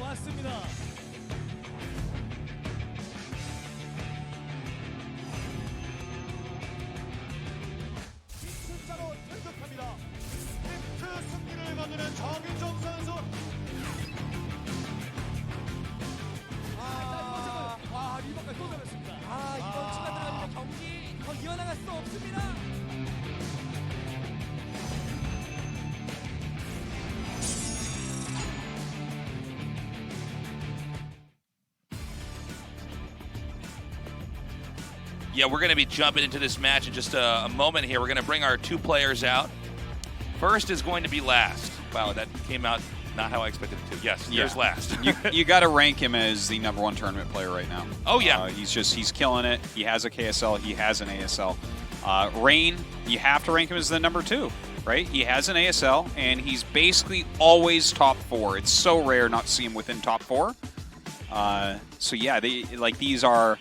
맞습니다. 숫자로 등극합니다. 스프린트 승리를 거두는 정윤종 선수. 리버까지 또 잡았습니다. 이번 추가 들어가면 경기 더 이어나갈 수 없습니다. Yeah, we're going to be jumping into this match in just a moment here. We're going to bring our two players out. First is going to be Last. Wow, that came out not how I expected it to. Yes, there's Last. you got to rank him as the #1 tournament player right now. Oh, yeah. He's killing it. He has a KSL. He has an ASL. Rain, you have to rank him as the #2, right? He has an ASL, and he's basically always top 4. It's so rare not to see him within top 4. So yeah, these are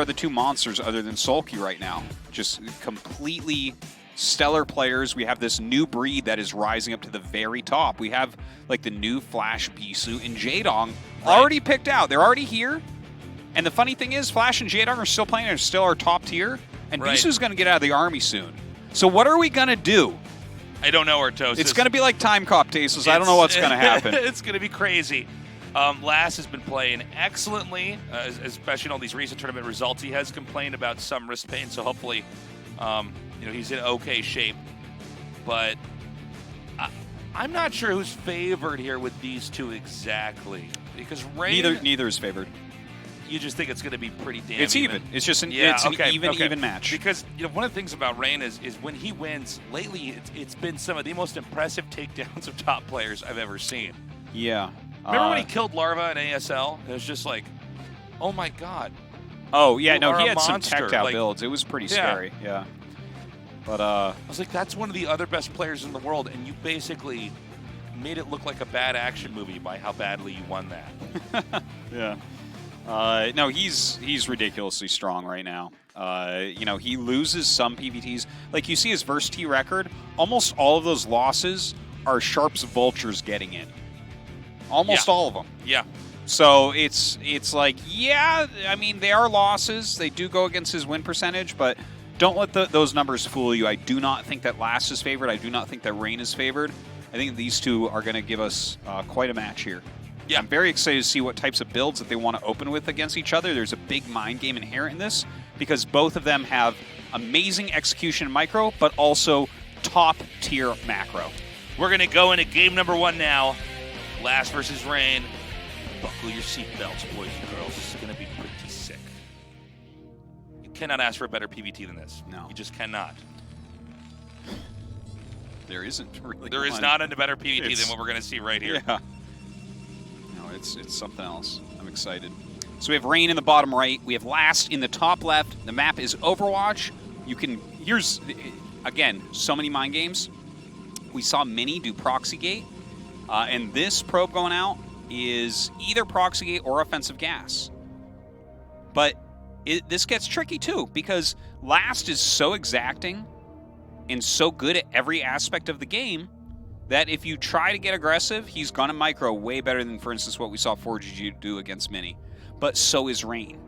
the two monsters other than Sulky right now. Just completely stellar players. We have this new breed that is rising up to the very top. We have like the new Flash, Bisu, and Jaedong already picked out. They're already here. And the funny thing is, Flash and Jaedong are still playing and are still our top tier. And Bisu's going to get out of the army soon. So what are we going to do? I don't know, Artos. It's going to be like Time Cop, Tasos. I don't know what's going to happen. It's going to be crazy. Last has been playing excellently, especially in all these recent tournament results. He has complained about some wrist pain, so hopefully, he's in okay shape. But I'm not sure who's favored here with these two exactly, because Rain. Neither is favored. You just think it's going to be pretty damn It's even. It's just an even match. Because one of the things about Rain is when he wins lately, it's been some of the most impressive takedowns of top players I've ever seen. Yeah. Remember when he killed Larva in ASL? It was just like, oh my god. Oh yeah, You no, are he a had some monster. teched out Like, builds. It was pretty scary. Yeah. But I was like, that's one of the other best players in the world, and you basically made it look like a bad action movie by how badly you won that. yeah. No, he's ridiculously strong right now. He loses some PVTs. Like you see his Verse T record, almost all of those losses are Sharp's Vultures getting in. Almost all of them. Yeah. So it's like, yeah, I mean, they are losses. They do go against his win percentage, but don't let those numbers fool you. I do not think that Last is favored. I do not think that Rain is favored. I think these two are going to give us quite a match here. Yeah. I'm very excited to see what types of builds that they want to open with against each other. There's a big mind game inherent in this because both of them have amazing execution in micro, but also top-tier macro. We're going to go into game number 1 now. Last versus Rain. Buckle your seatbelts, boys and girls. This is going to be pretty sick. You cannot ask for a better PvT than this. No. You just cannot. There isn't really. There is not a better PvT than what we're going to see right here. Yeah. No, it's something else. I'm excited. So we have Rain in the bottom right. We have Last in the top left. The map is Overwatch. Here's, again, so many mind games. We saw Mini do Proxy Gate. And this probe going out is either Proxy Gate or Offensive Gas. But this gets tricky too, because Last is so exacting and so good at every aspect of the game that if you try to get aggressive, he's going to micro way better than, for instance, what we saw 4GG do against Mini. But so is Rain.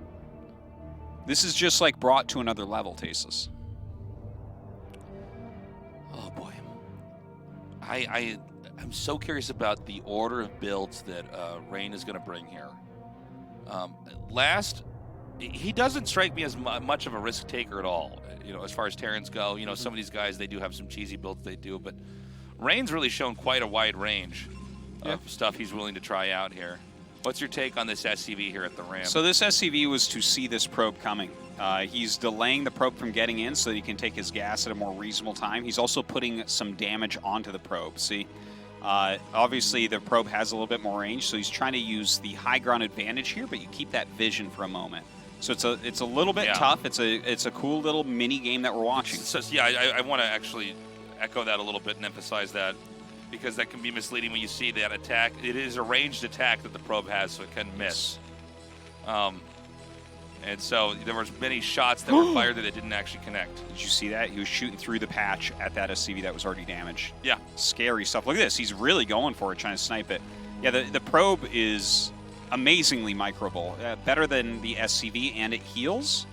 This is just like brought to another level, Tasteless. Oh boy. I'm so curious about the order of builds that Rain is going to bring here. Last, he doesn't strike me as much of a risk taker at all. As far as Terrans go, some of these guys, they do have some cheesy builds they do, but Rain's really shown quite a wide range of stuff he's willing to try out here. What's your take on this SCV here at the ramp? So this SCV was to see this probe coming. He's delaying the probe from getting in so that he can take his gas at a more reasonable time. He's also putting some damage onto the probe. See, obviously the probe has a little bit more range, so he's trying to use the high ground advantage here, but you keep that vision for a moment. So it's a little bit tough. It's a cool little mini game that we're watching. So yeah, I want to actually echo that a little bit and emphasize that, because that can be misleading when you see that attack. It is a ranged attack that the probe has, so it can miss. And so there was many shots that were fired that it didn't actually connect. Did you see that? He was shooting through the patch at that SCV that was already damaged. Yeah. Scary stuff. Look at this. He's really going for it, trying to snipe it. Yeah, the probe is amazingly microable. Better than the SCV, and it heals.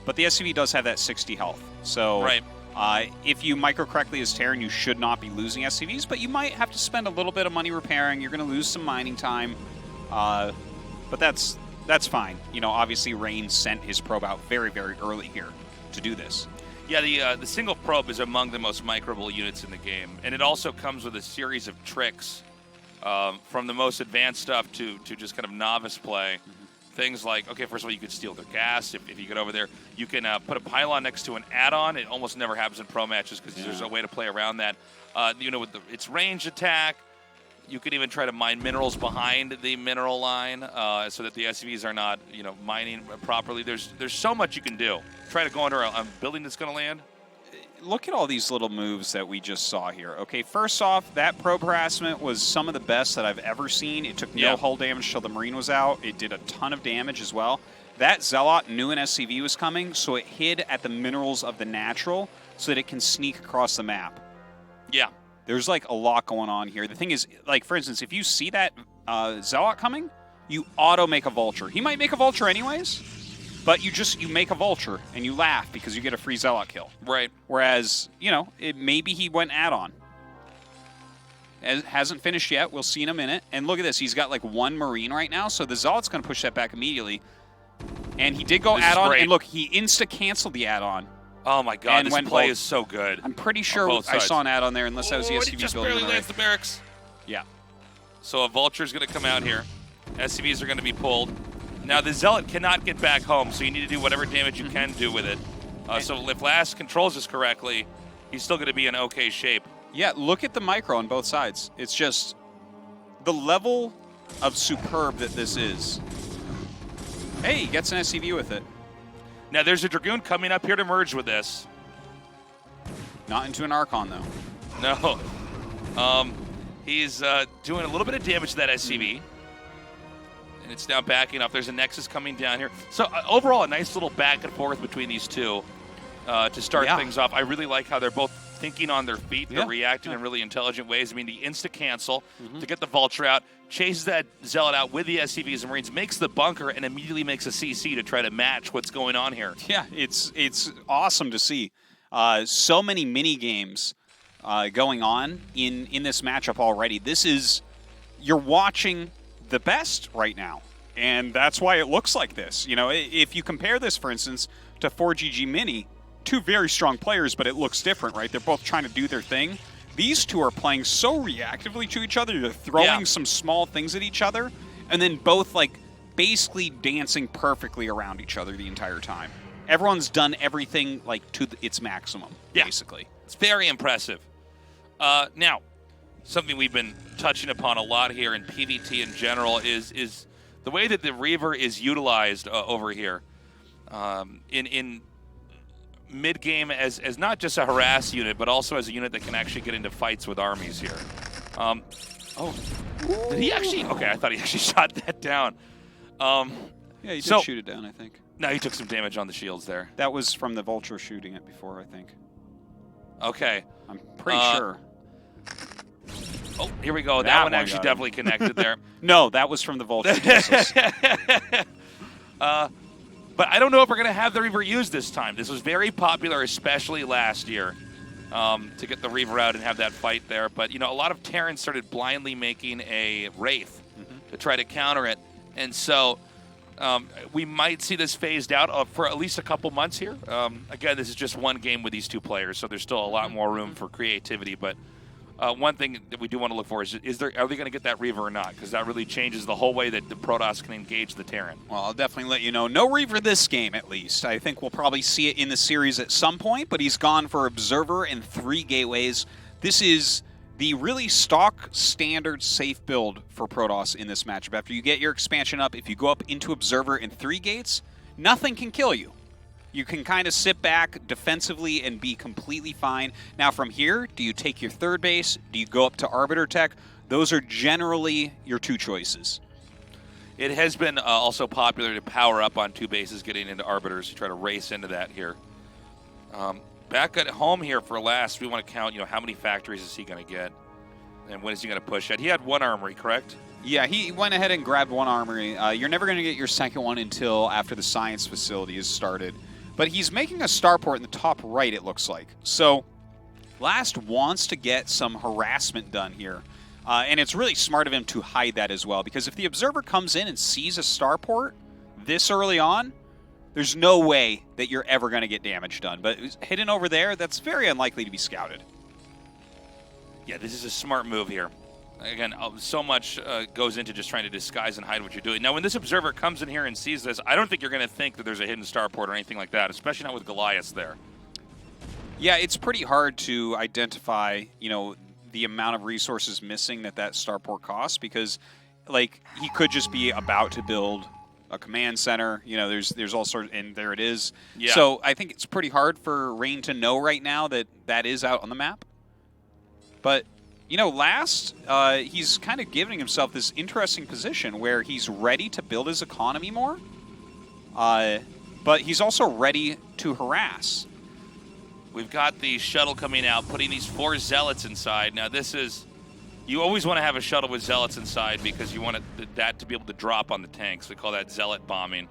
But the SCV does have that 60 health. So Right. if you micro correctly as Terran, you should not be losing SCVs, but you might have to spend a little bit of money repairing. You're going to lose some mining time. But that's fine. You know, obviously Rain sent his probe out very, very early here to do this. Yeah, the single probe is among the most microable units in the game, and it also comes with a series of tricks, from the most advanced stuff to just kind of novice play. Things like, okay, first of all, you could steal their gas if you get over there. You can put a pylon next to an add-on. It almost never happens in pro matches because there's a way to play around that. You know, with its range attack, you can even try to mine minerals behind the mineral line so that the SCVs are not, you know, mining properly. There's so much you can do. Try to go under a building that's going to land. Look at all these little moves that we just saw here. Okay, first off, that probe harassment was some of the best that I've ever seen. It took no hull damage till the Marine was out. It did a ton of damage as well. That Zealot knew an SCV was coming, so it hid at the minerals of the natural so that it can sneak across the map. Yeah. There's like a lot going on here. The thing is, like, for instance, if you see that Zealot coming, you auto make a Vulture. He might make a Vulture anyways, but you make a Vulture and you laugh because you get a free Zealot kill. Right. Whereas, you know, maybe he went add-on. It hasn't finished yet. We'll see in a minute. And look at this. He's got like one Marine right now, so the Zealot's going to push that back immediately. And he did go add-on, and look, he insta-canceled the add-on. Oh my God, and this play is so good. I'm pretty sure I saw an add-on there, unless that was the SCV he just building. barely lands the barracks. Yeah. So a Vulture's going to come out here. SCVs are going to be pulled. Now the Zealot cannot get back home, so you need to do whatever damage you can do with it. So if Last controls this correctly, he's still going to be in okay shape. Yeah, look at the micro on both sides. It's just the level of superb that this is. Hey, he gets an SCV with it. Now there's a Dragoon coming up here to merge with this. Not into an Archon, though. No. He's doing a little bit of damage to that SCV. And it's now backing up. There's a Nexus coming down here. So overall, a nice little back and forth between these two to start things off. I really like how they're both thinking on their feet. They're reacting in really intelligent ways. I mean, the insta-cancel to get the Vulture out, chases that Zealot out with the SCVs and Marines, makes the bunker, and immediately makes a CC to try to match what's going on here. Yeah, it's awesome to see. So many mini games going on in this matchup already. You're watching the best right now, and that's why it looks like this. You know, if you compare this, for instance, to 4GG Mini, two very strong players, but it looks different, right? They're both trying to do their thing. These two are playing so reactively to each other. They're throwing some small things at each other, and then both, like, basically dancing perfectly around each other the entire time. Everyone's done everything, like, to its maximum, basically. It's very impressive. Now, something we've been touching upon a lot here in PvT in general is the way that the Reaver is utilized over here in mid-game as not just a harass unit, but also as a unit that can actually get into fights with armies here. Did he actually? Okay, I thought he actually shot that down. Yeah, he did shoot it down, I think. No, he took some damage on the shields there. That was from the Vulture shooting it before, I think. Okay. I'm pretty sure. Oh, here we go. That one actually definitely connected there. No, that was from the Vulture. But I don't know if we're going to have the Reaver used this time. This was very popular, especially last year, to get the Reaver out and have that fight there. But, you know, a lot of Terrans started blindly making a Wraith to try to counter it. And so we might see this phased out for at least a couple months here. Again, this is just one game with these two players, so there's still a lot more room for creativity. But one thing that we do want to look for is are they going to get that Reaver or not? Because that really changes the whole way that the Protoss can engage the Terran. Well, I'll definitely let you know. No Reaver this game, at least. I think we'll probably see it in the series at some point, but he's gone for Observer and 3 gateways. This is the really stock, standard, safe build for Protoss in this matchup. After you get your expansion up, if you go up into Observer and 3 gates, nothing can kill you. You can kind of sit back defensively and be completely fine. Now from here, do you take your 3rd base? Do you go up to Arbiter Tech? Those are generally your 2 choices. It has been also popular to power up on 2 bases getting into Arbiters to try to race into that here. Back at home here for last, we want to count, you know, how many factories is he going to get? And when is he going to push it? He had one armory, correct? Yeah, he went ahead and grabbed one armory. You're never going to get your second one until after the science facility is started. But he's making a starport in the top right, it looks like. So Last wants to get some harassment done here. And it's really smart of him to hide that as well, because if the observer comes in and sees a starport this early on, there's no way that you're ever going to get damage done. But hidden over there, that's very unlikely to be scouted. Yeah, this is a smart move here. Again, so much goes into just trying to disguise and hide what you're doing. Now, when this observer comes in here and sees this, I don't think you're going to think that there's a hidden starport or anything like that, especially not with Goliath there. Yeah, it's pretty hard to identify, you know, the amount of resources missing that starport costs, because, like, he could just be about to build a command center. You know, there's all sorts, and there it is. Yeah. So I think it's pretty hard for Rain to know right now that that is out on the map. But, you know, last, he's kind of giving himself this interesting position where he's ready to build his economy more, but he's also ready to harass. We've got the shuttle coming out, putting these 4 zealots inside. Now, this is... You always want to have a shuttle with zealots inside because you want that to be able to drop on the tanks. We call that zealot bombing.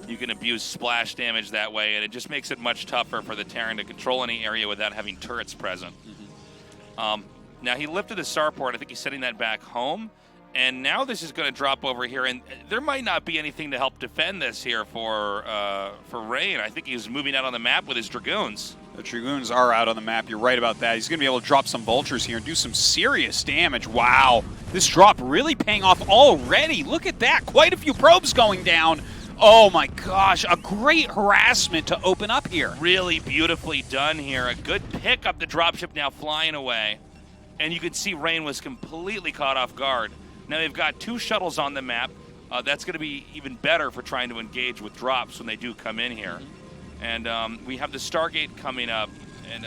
You can abuse splash damage that way, and it just makes it much tougher for the Terran to control any area without having turrets present. Mm-hmm. Now, he lifted the starport. I think he's sending that back home. And now this is going to drop over here, and there might not be anything to help defend this here for Rain. I think he's moving out on the map with his Dragoons. The Dragoons are out on the map. You're right about that. He's going to be able to drop some vultures here and do some serious damage. Wow. This drop really paying off already. Look at that. Quite a few probes going down. Oh my gosh. A great harassment to open up here. Really beautifully done here. A good pick up the dropship now flying away. And you can see Rain was completely caught off guard. Now they've got 2 shuttles on the map. That's going to be even better for trying to engage with drops when they do come in here. And we have the Stargate coming up, and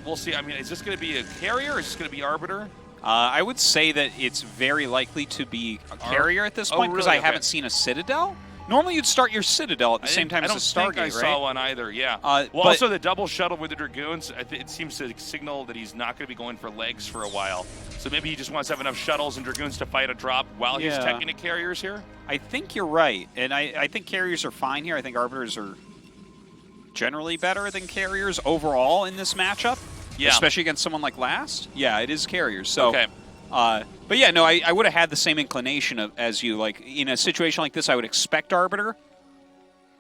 we'll see. I mean, is this going to be a carrier, or is this going to be Arbiter? I would say that it's very likely to be a carrier at this point, because really? I haven't seen a Citadel. Normally you'd start your Citadel at the same time as a Stargate, right? I don't think I saw one either, yeah. Well, also the double shuttle with the Dragoons, it seems to signal that he's not going to be going for legs for a while. So maybe he just wants to have enough shuttles and Dragoons to fight a drop while he's teching at carriers here? I think you're right, and I think carriers are fine here. I think Arbiters are generally better than carriers overall in this matchup, especially against someone like Last. Yeah, it is carriers. So, okay. But yeah, no, I would have had the same inclination as you. Like, in a situation like this, I would expect Arbiter.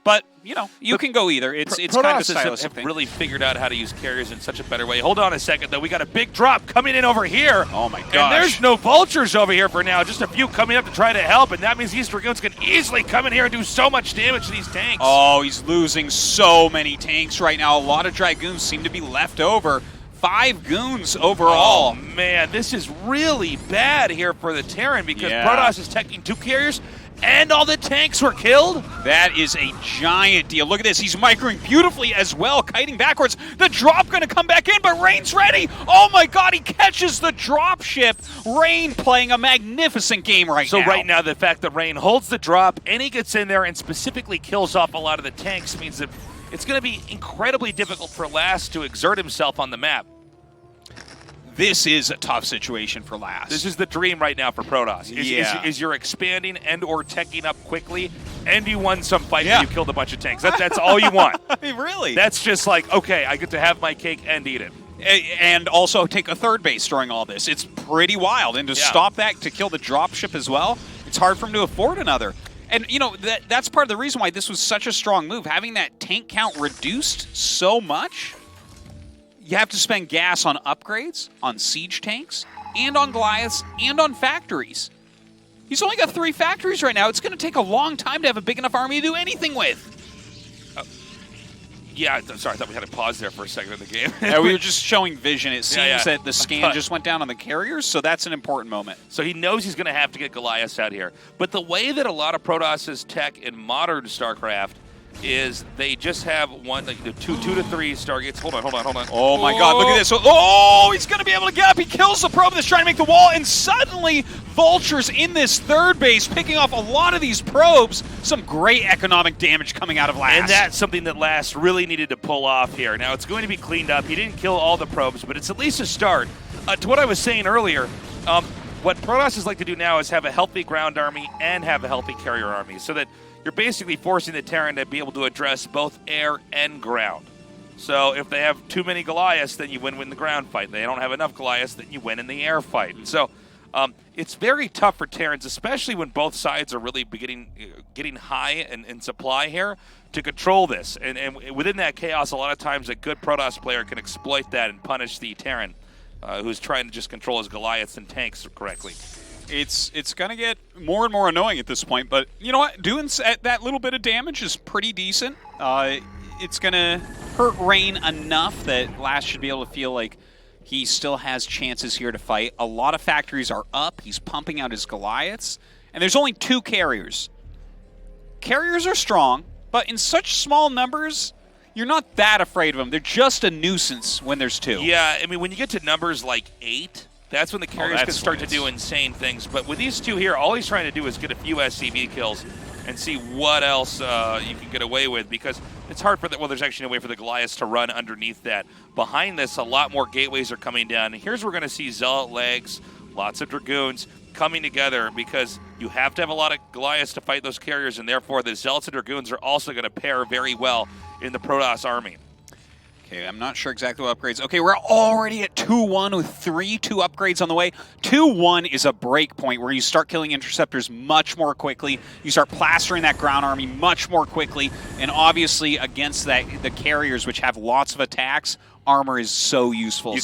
But, you know, you can go either. It's kind of a stylistic thing. Have really figured out how to use carriers in such a better way. Hold on a second, though. We got a big drop coming in over here. Oh, my gosh. And there's no vultures over here for now. Just a few coming up to try to help, and that means these Dragoons can easily come in here and do so much damage to these tanks. Oh, he's losing so many tanks right now. A lot of Dragoons seem to be left over. 5 goons overall. Oh, man, this is really bad here for the Terran, because Protoss is teching 2 carriers, and all the tanks were killed? That is a giant deal. Look at this. He's microing beautifully as well, kiting backwards. The drop going to come back in, but Rain's ready. Oh, my God. He catches the drop ship. Rain playing a magnificent game right now. So right now, the fact that Rain holds the drop and he gets in there and specifically kills off a lot of the tanks means that it's going to be incredibly difficult for Last to exert himself on the map. This is a tough situation for Last. This is the dream right now for Protoss. Is you're expanding and or teching up quickly, and you won some fight and you killed a bunch of tanks. That's all you want. Really? That's just like, okay, I get to have my cake and eat it. And also take a 3rd base during all this. It's pretty wild. And to stop that, to kill the dropship as well, it's hard for him to afford another. And, you know, that's part of the reason why this was such a strong move. Having that tank count reduced so much, you have to spend gas on upgrades, on siege tanks, and on Goliaths, and on factories. He's only got 3 factories right now. It's going to take a long time to have a big enough army to do anything with. Yeah, I'm sorry, I thought we had to pause there for a second in the game. Yeah, we were just showing vision. It seems that the scan just went down on the carriers, so that's an important moment. So he knows he's going to have to get Goliaths out here. But the way that a lot of Protoss's tech in modern StarCraft is they just have one, like the 2 to 3 Stargates. Hold on. Oh my God, look at this. Oh, he's going to be able to get up. He kills the probe that's trying to make the wall, and suddenly Vultures in this 3rd base, picking off a lot of these probes. Some great economic damage coming out of Last. And that's something that Last really needed to pull off here. Now, it's going to be cleaned up. He didn't kill all the probes, but it's at least a start. To what I was saying earlier, What Protoss like to do now is have a healthy ground army and have a healthy carrier army, so that you're basically forcing the Terran to be able to address both air and ground. So if they have too many Goliaths, then you win the ground fight. They don't have enough Goliaths, then you win in the air fight. So it's very tough for Terrans, especially when both sides are really getting high in supply here, to control this. And within that chaos, a lot of times a good Protoss player can exploit that and punish the Terran who's trying to just control his Goliaths and tanks correctly. It's going to get more and more annoying at this point, but you know what? Doing that little bit of damage is pretty decent. It's going to hurt Rain enough that Last should be able to feel like he still has chances here to fight. A lot of factories are up. He's pumping out his Goliaths, and there's only 2 carriers. Carriers are strong, but in such small numbers, you're not that afraid of them. They're just a nuisance when there's 2. Yeah, I mean, when you get to numbers like 8, that's when the carriers can start to do insane things. But with these 2 here, all he's trying to do is get a few SCV kills and see what else you can get away with, because it's hard for well, there's actually no way for the Goliaths to run underneath that. Behind this, a lot more gateways are coming down. And here's where we're going to see Zealot legs, lots of Dragoons coming together, because you have to have a lot of Goliaths to fight those carriers, and therefore the Zealots and Dragoons are also going to pair very well in the Protoss army. Okay, I'm not sure exactly what upgrades. Okay, we're already at 2-1 with 3 upgrades on the way. 2-1 is a break point where you start killing interceptors much more quickly. You start plastering that ground army much more quickly. And obviously against the carriers, which have lots of attacks, armor is so useful.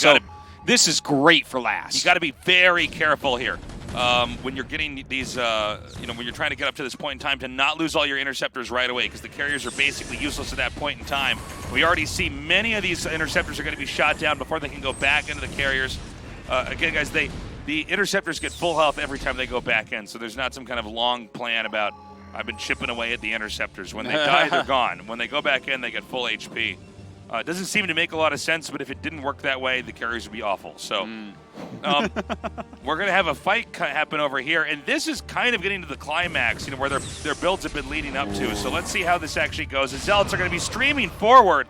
This is great for Last. You got to be very careful here. When you're getting these, when you're trying to get up to this point in time, to not lose all your interceptors right away, because the carriers are basically useless at that point in time. We already see many of these interceptors are going to be shot down before they can go back into the carriers. Again, guys, the interceptors get full health every time they go back in, so there's not some kind of long plan about, I've been chipping away at the interceptors. When they die, they're gone. When they go back in, they get full HP. It doesn't seem to make a lot of sense, but if it didn't work that way, the carriers would be awful. So we're going to have a fight happen over here, and this is kind of getting to the climax, where their builds have been leading up to. So let's see how this actually goes. The Zealots are going to be streaming forward,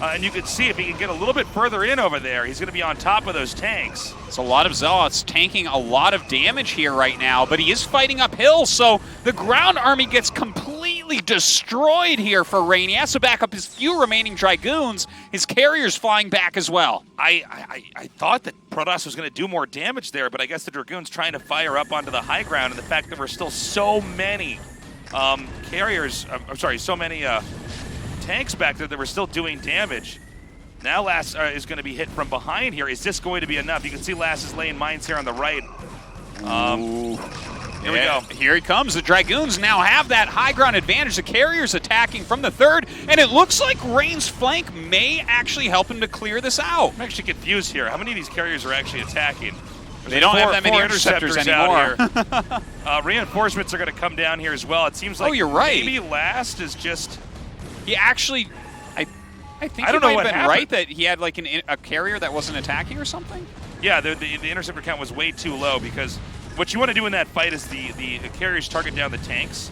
and you can see if he can get a little bit further in over there, he's going to be on top of those tanks. It's a lot of Zealots tanking a lot of damage here right now, but he is fighting uphill, so the ground army gets completely destroyed here for Rain. He has to back up his few remaining Dragoons. His carrier's flying back as well. I thought that Protoss was going to do more damage there, but I guess the Dragoon's trying to fire up onto the high ground, and the fact that we're still so many so many tanks back there that were still doing damage. Now Last is going to be hit from behind here. Is this going to be enough? You can see Last is laying mines here on the right. Here we go. Here he comes. The Dragoons now have that high ground advantage. The carrier's attacking from the third, and it looks like Rain's flank may actually help him to clear this out. I'm actually confused here. How many of these carriers are actually attacking? They don't have that many interceptors anymore. Reinforcements are going to come down here as well. It seems like you're right. Maybe Last is just... He actually... I think it might have been right that he had like a carrier that wasn't attacking or something? Yeah, the interceptor count was way too low, because what you want to do in that fight is the carriers target down the tanks,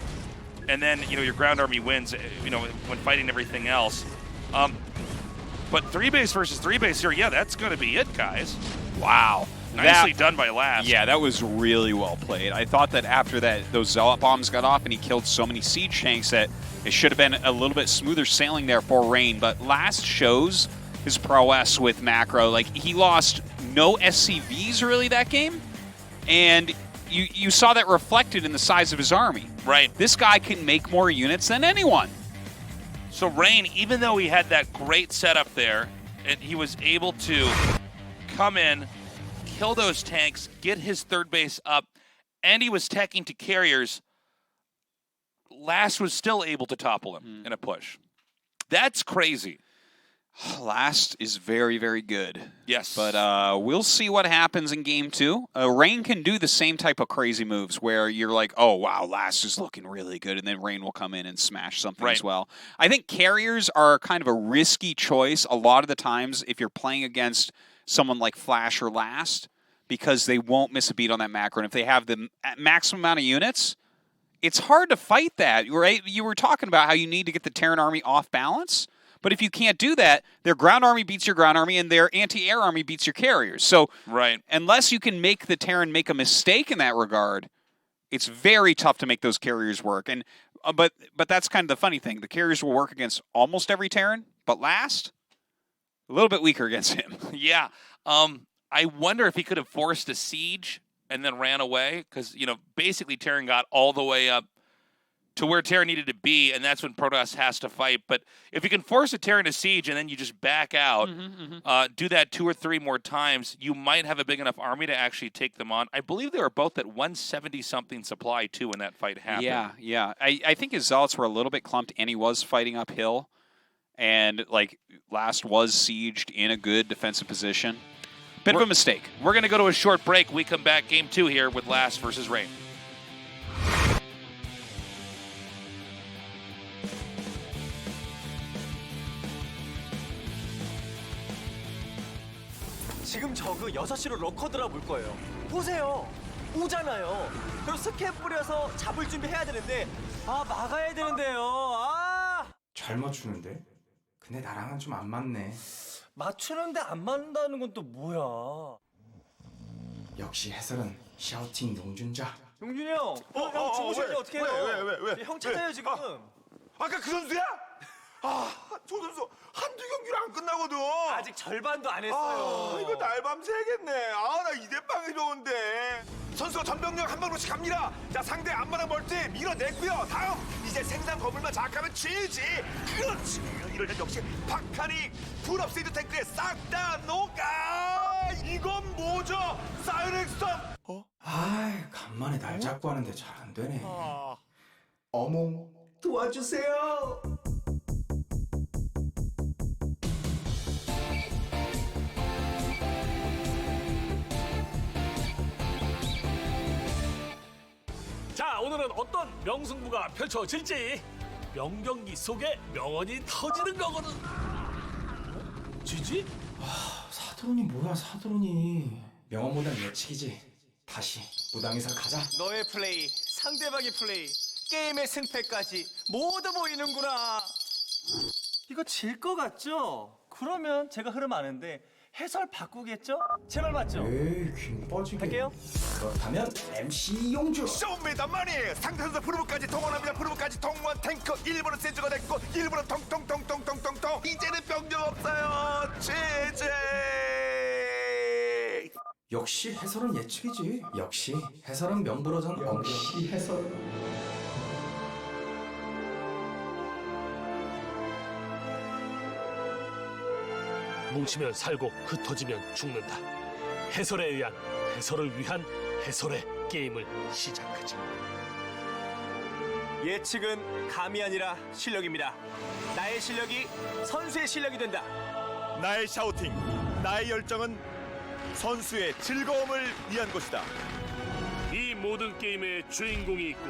and then your ground army wins when fighting everything else. But 3 base versus 3 base here, yeah, that's going to be it, guys. Wow. Nicely done by Last. Yeah, that was really well played. I thought that after that, those Zealot bombs got off and he killed so many siege tanks that it should have been a little bit smoother sailing there for Rain. But Last shows his prowess with macro. Like, he lost no SCVs really that game, and you saw that reflected in the size of his army. Right. This guy can make more units than anyone. So Rain, even though he had that great setup there, and he was able to come in, kill those tanks, get his third base up, and he was teching to carriers, Last was still able to topple him in a push. That's crazy. Last is very, very good. Yes. But we'll see what happens in Game 2. Rain can do the same type of crazy moves where you're like, oh, wow, Last is looking really good, and then Rain will come in and smash something as well. I think carriers are kind of a risky choice a lot of the times if you're playing against someone like Flash or Last, because they won't miss a beat on that macro. And if they have the maximum amount of units, it's hard to fight that, right? You were talking about how you need to get the Terran army off balance, But if you can't do that, their ground army beats your ground army and their anti-air army beats your carriers. So Right. unless you can make the Terran make a mistake in that regard, it's very tough to make those carriers work. And but that's kind of the funny thing. The carriers will work against almost every Terran, but last, a little bit weaker against him. Yeah. I wonder if he could have forced a siege and then ran away, because, you know, basically Terran got all the way up to where Terran needed to be, and that's when Protoss has to fight. But if you can force a Terran to siege and then you just back out, do that 2 or 3 more times, you might have a big enough army to actually take them on. I believe they were both at 170-something supply, too, when that fight happened. Yeah. I think his Zealots were a little bit clumped, and he was fighting uphill. And, like, last was sieged in a good defensive position. Bit of a mistake. We're going to go to a short break. We come back game 2 here with Last versus Rain. 지금 저그 6시로 러커 드랍 올 거예요. 보세요. 오잖아요. 그럼 스캔 뿌려서 잡을 준비해야 되는데 막아야 되는데요. 잘 맞추는데? 근데 나랑은 좀 안 맞네. 맞추는데 안 맞는다는 건 또 뭐야? 역시 해설은 샤우팅 용준자. 용준이 형. 형 주무시는데 어떻게 해요? 왜? 형 찾아요 지금. 아까 그 선수야? 저 선수 한두 경기를 안 끝나거든. 아직 절반도 안 했어요. 이거 날밤 새겠네. 나 이대빵이 좋은데. 선수가 전병력 한 방으로씩 갑니다. 자, 상대 앞마당 멀티 밀어냈고요. 다음 이제 생산 건물만 장악하면 지지. 그렇지. 이럴 땐 역시 박하닉 풀업세이드 탱크에 싹 다 녹아. 이건 뭐죠? 사이렉 스톰. 간만에 날 잡고 하는데 잘 안 되네. 어몽 도와주세요. 자, 오늘은 어떤 명승부가 펼쳐질지 명경기 속에 명언이 터지는 거거든. 지지? 사드론이 뭐야 사드론이. 명언보단 예측이지. 다시 무당에서 가자. 너의 플레이, 상대방의 플레이, 게임의 승패까지 모두 보이는구나. 이거 질 것 같죠? 그러면 제가 흐름 아는데 해설 바꾸겠죠? 제 말 맞죠? 에이 귀 빠지게. 할게요. 그렇다면 MC 용주. 쇼입니다 마니. 상대 선수 프로브까지 동원합니다. 프로브까지 동원. 탱크 1번은 센즈가 됐고 1번은 통통통통통통통. 이제는 병력 없어요. 제제. 역시 해설은 예측이지. 역시 해설은 명불허전. 역시 해설. 뭉치면 살고 흩어지면 죽는다. 해설에 의한, 해설을 위한 해설의 게임을 시작하자. 예측은 감이 아니라 실력입니다. 나의 실력이 선수의 실력이 된다. 나의 샤우팅, 나의 열정은 선수의 즐거움을 위한 것이다. 이 모든 게임의 주인공이 있고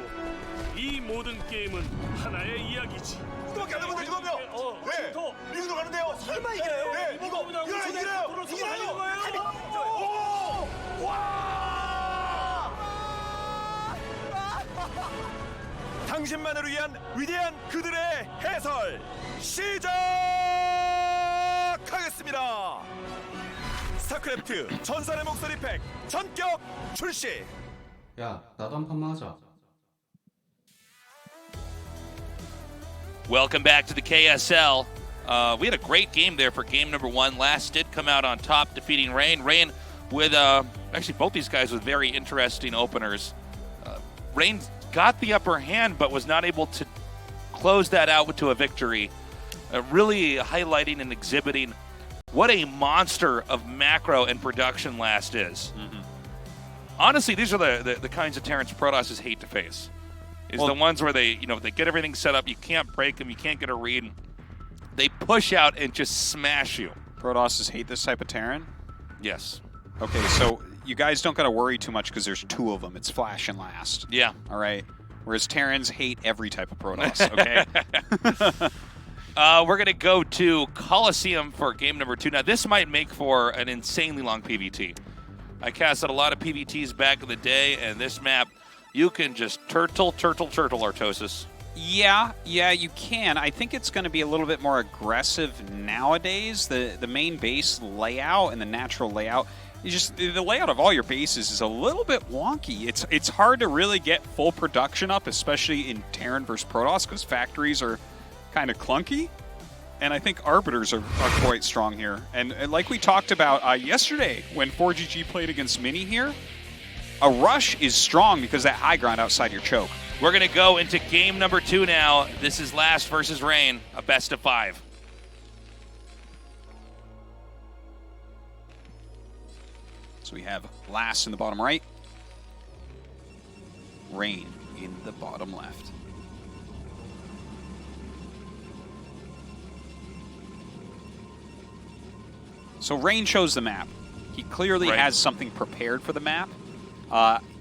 이 모든 게임은 하나의 이야기지. 이거밖에 안 남았네 지금요. 네. 더. 미국으로 가는데요. 설마 이겨요? 네. 이거 이겨요. 오! 와! 당신만을 위한 위대한 그들의 해설 시작하겠습니다. 스타크래프트 전설의 목소리 팩 전격 출시. 야 나도 한 판만 하자. Welcome back to the KSL. We had a great game there for game number 1. Last did come out on top, defeating Rain. Rain with, actually both these guys with very interesting openers. Rain got the upper hand, but was not able to close that out to a victory. Really highlighting and exhibiting what a monster of macro and production Last is. Honestly, these are the kinds of Terrans Protosses hate to face. The ones where they get everything set up, you can't break them, you can't get a read. They push out and just smash you. Protosses hate this type of Terran? Yes. Okay, so you guys don't got to worry too much because there's 2 of them. It's Flash and Last. Yeah. All right? Whereas Terrans hate every type of Protoss, okay? We're going to go to Coliseum for game number 2. Now, this might make for an insanely long PvT. I casted a lot of PvTs back in the day, and this map, you can just turtle Artosis. Yeah, you can. I think it's going to be a little bit more aggressive nowadays. The main base layout and the natural layout, the layout of all your bases is a little bit wonky. It's hard to really get full production up, especially in Terran versus Protoss, because factories are kind of clunky. And I think arbiters are quite strong here. And like we talked about yesterday when 4GG played against Mini here, a rush is strong because that high ground outside your choke. We're going to go into game number 2 now. This is Last versus Rain, a best of 5. So we have Last in the bottom right, Rain in the bottom left. So Rain chose the map. He clearly Right. has something prepared for the map.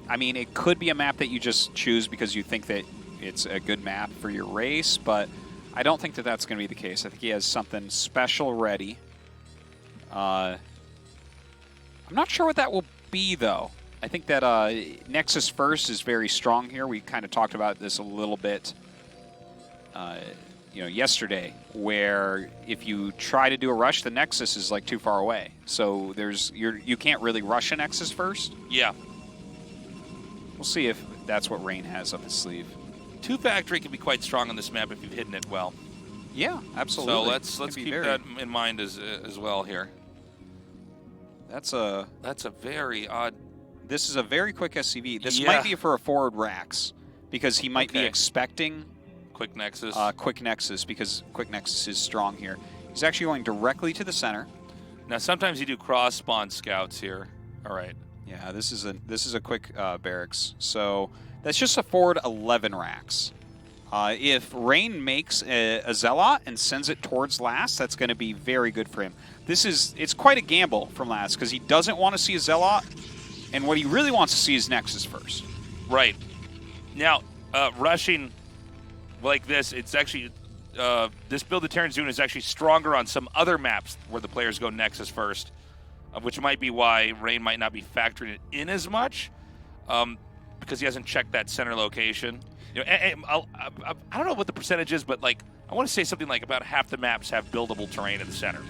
I mean, it could be a map that you just choose because you think that it's a good map for your race, but I don't think that that's going to be the case. I think he has something special ready. I'm not sure what that will be, though. I think that Nexus First is very strong here. We kind of talked about this a little bit yesterday, where if you try to do a rush, the Nexus is like too far away. So you can't really rush a Nexus First. Yeah. We'll see if that's what Rain has up his sleeve. 2 Factory can be quite strong on this map if you've hidden it well. Yeah, absolutely. So let's keep that in mind as well here. That's a very odd. This is a very quick SCV. This Yeah. might be for a forward Rax because he might be Okay. expecting Quick Nexus. Quick Nexus because Quick Nexus is strong here. He's actually going directly to the center. Now sometimes you do cross spawn scouts here. All right. Yeah, this is a quick barracks. So that's just a forward 11 racks. If Rain makes a Zealot and sends it towards Last, that's going to be very good for him. It's quite a gamble from Last because he doesn't want to see a Zealot, and what he really wants to see is Nexus First. Right. Now, rushing like this, it's actually this build of Terran Zune is actually stronger on some other maps where the players go Nexus First, which might be why Rain might not be factoring it in as much because he hasn't checked that center location. I don't know what the percentage is, but like I want to say something like about half the maps have buildable terrain in the center.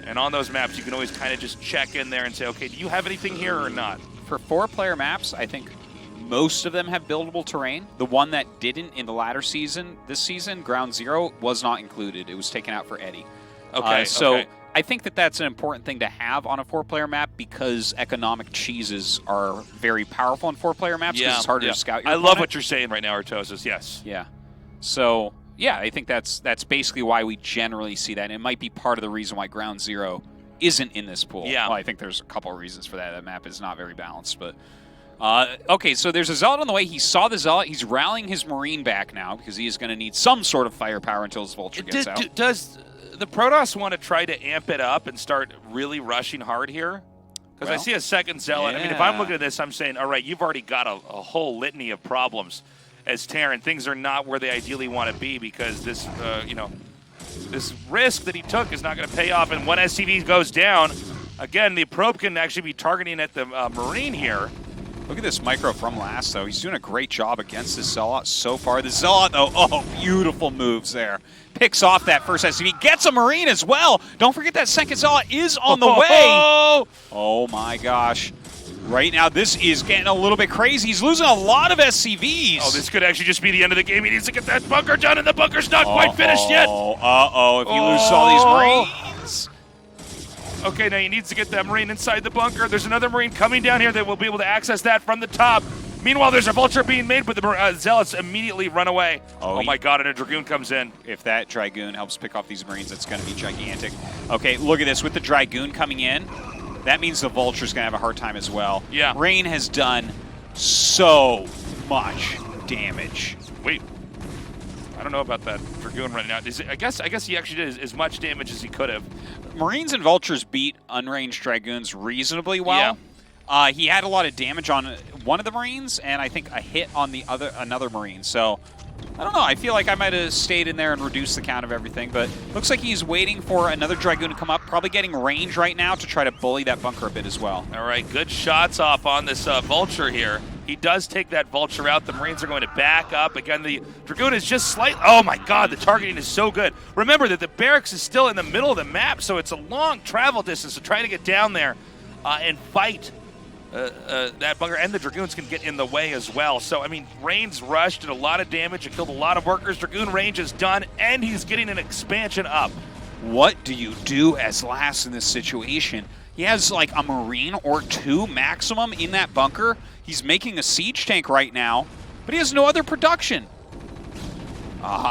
And on those maps, you can always kind of just check in there and say, okay, do you have anything here or not? For 4-player maps, I think most of them have buildable terrain. The one that didn't in the latter season, this season, Ground Zero, was not included. It was taken out for Eddie. Okay, So okay. I think that that's an important thing to have on a 4-player map because economic cheeses are very powerful on 4-player maps because it's harder to scout your I love opponent. what you're saying right now, Artosis. Yes. Yeah. So, yeah, I think that's basically why we generally see that. And it might be part of the reason why Ground Zero isn't in this pool. Yeah. Well, I think there's a couple of reasons for that. That map is not very balanced. But okay, so there's a Zealot on the way. He saw the Zealot. He's rallying his Marine back now because he is going to need some sort of firepower until his Vulture gets out. Does the Protoss want to try to amp it up and start really rushing hard here? Because I Well, see a second Zealot. I mean, if I'm yeah. looking at this, I'm saying, all right, you've already got a whole litany of problems as Terran. Things are not where they ideally want to be because this, this risk that he took is not going to pay off. And when SCV goes down, again, the probe can actually be targeting at the Marine here. Look at this micro from Last, though. He's doing a great job against this Zealot so far. The Zealot, though, oh, beautiful moves there. Picks off that first SCV. Gets a Marine as well. Don't forget that second Zealot is on the way. Oh, my gosh. Right now, this is getting a little bit crazy. He's losing a lot of SCVs. Oh, this could actually just be the end of the game. He needs to get that bunker done, and the bunker's not quite finished yet. Uh-oh, if he loses all these Marines. Okay, now he needs to get that Marine inside the bunker. There's another Marine coming down here that will be able to access that from the top. Meanwhile, there's a Vulture being made, but the Zealots immediately run away. Oh my God, and a Dragoon comes in. If that Dragoon helps pick off these Marines, it's going to be gigantic. Okay, look at this. With the Dragoon coming in, that means the Vulture's going to have a hard time as well. Yeah. Rain has done so much damage. Wait. I don't know about that Dragoon right now. I guess he actually did as much damage as he could have. Marines and Vultures beat unranged Dragoons reasonably well. Yeah. He had a lot of damage on one of the Marines, and I think a hit on the another Marine. So, I don't know. I feel like I might have stayed in there and reduced the count of everything, but looks like he's waiting for another Dragoon to come up, probably getting range right now to try to bully that bunker a bit as well. All right, good shots off on this Vulture here. He does take that Vulture out. The Marines are going to back up. Again, the Dragoon is just slightly... Oh, my God, the targeting is so good. Remember that the barracks is still in the middle of the map, so it's a long travel distance to try to get down there and fight that bunker. And the Dragoons can get in the way as well. So, I mean, Rain's rushed, did a lot of damage, and killed a lot of workers. Dragoon range is done, and he's getting an expansion up. What do you do as last in this situation? He has like a Marine or 2 maximum in that bunker. He's making a siege tank right now, but he has no other production.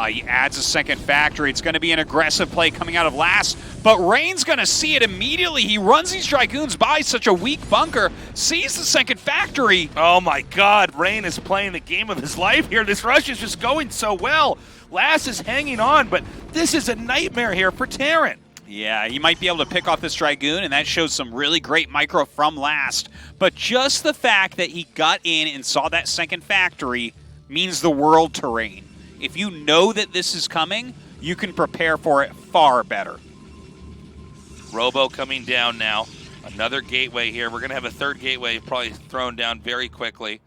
He adds a second factory. It's going to be an aggressive play coming out of last, but Rain's going to see it immediately. He runs these Dragoons by such a weak bunker, sees the second factory. Oh my God, Rain is playing the game of his life here. This rush is just going so well. Last is hanging on, but this is a nightmare here for Terran. Yeah, he might be able to pick off this Dragoon, and that shows some really great micro from last. But just the fact that he got in and saw that second factory means the world to Rain. If you know that this is coming, you can prepare for it far better. Robo coming down now. Another gateway here. We're going to have a third gateway probably thrown down very quickly.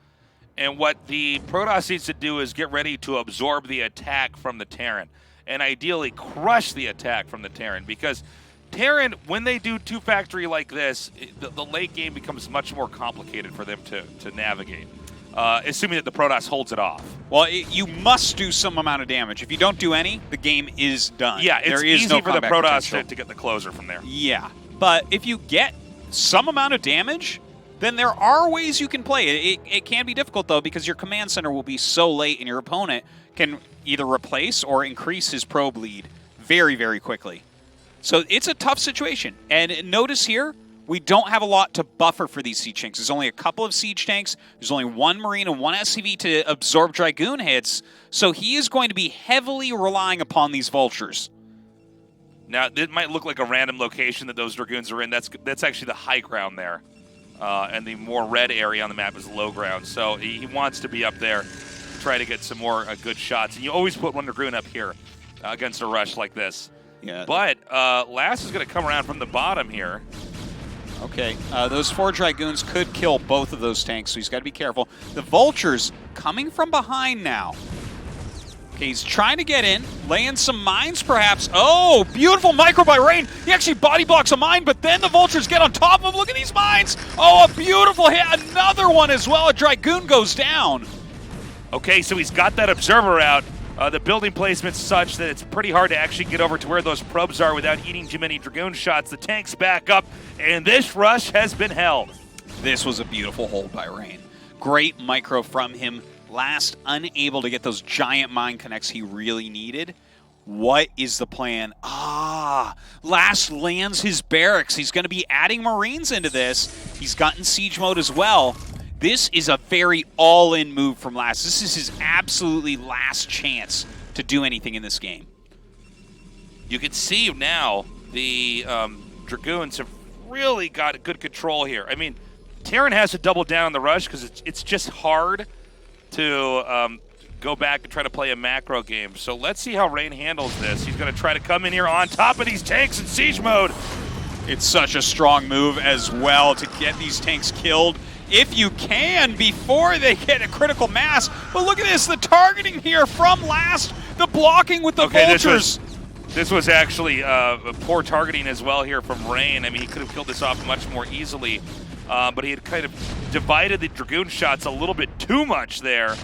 And what the Protoss needs to do is get ready to absorb the attack from the Terran. And ideally crush the attack from the Terran. Because Terran, when they do 2 factory like this, the late game becomes much more complicated for them to navigate. Assuming that the Protoss holds it off. Well, you must do some amount of damage. If you don't do any, the game is done. Yeah, it's there is easy no for the comeback Protoss potential. to get the closer from there. Yeah, but if you get some amount of damage, then there are ways you can play. It can be difficult, though, because your command center will be so late and your opponent can either replace or increase his probe lead very, very quickly. So it's a tough situation. And notice here, we don't have a lot to buffer for these siege tanks. There's only a couple of siege tanks. There's only 1 Marine and 1 SCV to absorb Dragoon hits. So he is going to be heavily relying upon these Vultures. Now, it might look like a random location that those Dragoons are in. That's actually the high ground there. And the more red area on the map is low ground. So he wants to be up there to try to get some more good shots. And you always put 1 Dragoon up here against a rush like this. Yeah. But Lass is going to come around from the bottom here. Okay, those 4 Dragoons could kill both of those tanks, so he's got to be careful. The Vultures coming from behind now. Okay, he's trying to get in, laying some mines perhaps. Oh, beautiful micro by Rain. He actually body blocks a mine, but then the Vultures get on top of him. Look at these mines. Oh, a beautiful hit. Another one as well. A Dragoon goes down. Okay, so he's got that observer out. The building placement's such that it's pretty hard to actually get over to where those probes are without eating too many Dragoon shots. The tank's back up, and this rush has been held. This was a beautiful hold by Rain. Great micro from him. Last unable to get those giant mine connects he really needed. What is the plan? Last lands his barracks. He's going to be adding Marines into this. He's gotten siege mode as well. This is a very all-in move from Last. This is his absolutely last chance to do anything in this game. You can see now the Dragoons have really got good control here. I mean, Terran has to double down on the rush because it's just hard to go back and try to play a macro game. So let's see how Rain handles this. He's going to try to come in here on top of these tanks in siege mode. It's such a strong move as well to get these tanks killed if you can before they get a critical mass. But look at this, the targeting here from Last, the blocking with the Vultures. This was actually poor targeting as well here from Rain. I mean, he could have killed this off much more easily, but he had kind of divided the Dragoon shots a little bit too much there.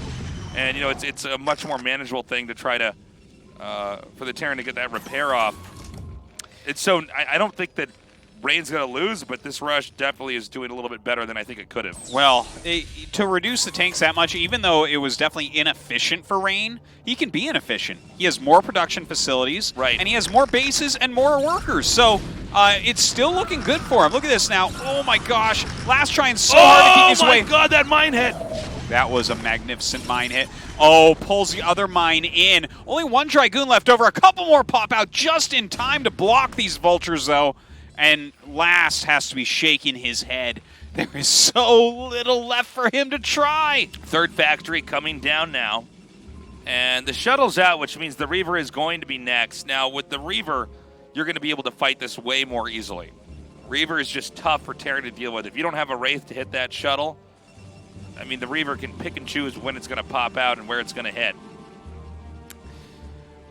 And, you know, it's a much more manageable thing to try to, for the Terran to get that repair off. So I don't think that Rain's going to lose, but this rush definitely is doing a little bit better than I think it could have. Well, to reduce the tanks that much, even though it was definitely inefficient for Rain, he can be inefficient. He has more production facilities, right, and he has more bases and more workers. So it's still looking good for him. Look at this now. Oh my gosh. Last trying so hard to keep his way. Oh my God, that mine hit. That was a magnificent mine hit. Oh, pulls the other mine in. Only 1 Dragoon left over. A couple more pop out just in time to block these Vultures, though. And Last has to be shaking his head. There is so little left for him to try. Third factory coming down now. And the shuttle's out, which means the Reaver is going to be next. Now, with the Reaver, you're going to be able to fight this way more easily. Reaver is just tough for Terran to deal with. If you don't have a Wraith to hit that shuttle, I mean, the Reaver can pick and choose when it's going to pop out and where it's going to hit.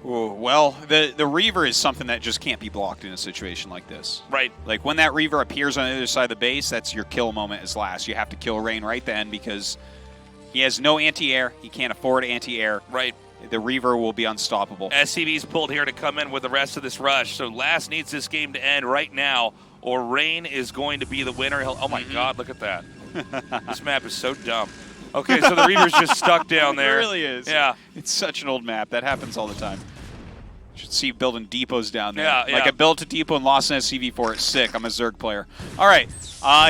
Ooh, well, the Reaver is something that just can't be blocked in a situation like this. Right. Like, when that Reaver appears on the other side of the base, that's your kill moment as last. You have to kill Rain right then because he has no anti-air. He can't afford anti-air. Right. The Reaver will be unstoppable. SCV's pulled here to come in with the rest of this rush. So Last needs this game to end right now, or Rain is going to be the winner. Oh, my God, look at that. This map is so dumb. Okay, so the Reaver's just stuck down there. It really is. Yeah. It's such an old map. That happens all the time. You should see building depots down there. Yeah, Like yeah. I built a depot and lost an SCV for it. Sick. I'm a Zerg player. All right,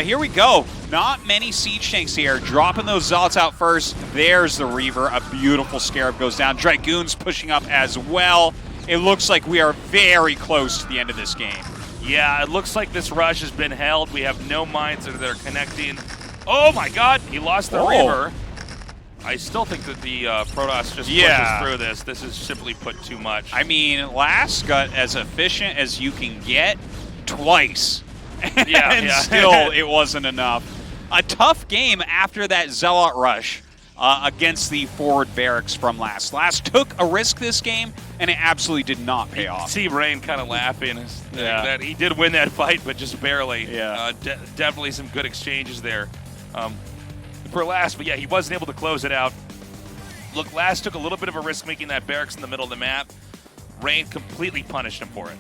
here we go. Not many siege tanks here. Dropping those Zealots out first. There's the Reaver. A beautiful Scarab goes down. Dragoons pushing up as well. It looks like we are very close to the end of this game. Yeah, it looks like this rush has been held. We have no mines that are connecting. Oh, my God. He lost the Reaver. I still think that the Protoss just pushes through this. This is simply put too much. I mean, Last got as efficient as you can get twice. Yeah, and still it wasn't enough. A tough game after that Zealot rush against the forward barracks from Last. Last took a risk this game, and it absolutely did not pay off. See Rain kind of laughing. That he did win that fight, but just barely. Yeah. Definitely some good exchanges there. For Last, but yeah, he wasn't able to close it out. Look, Last took a little bit of a risk making that barracks in the middle of the map. Rain completely punished him for it.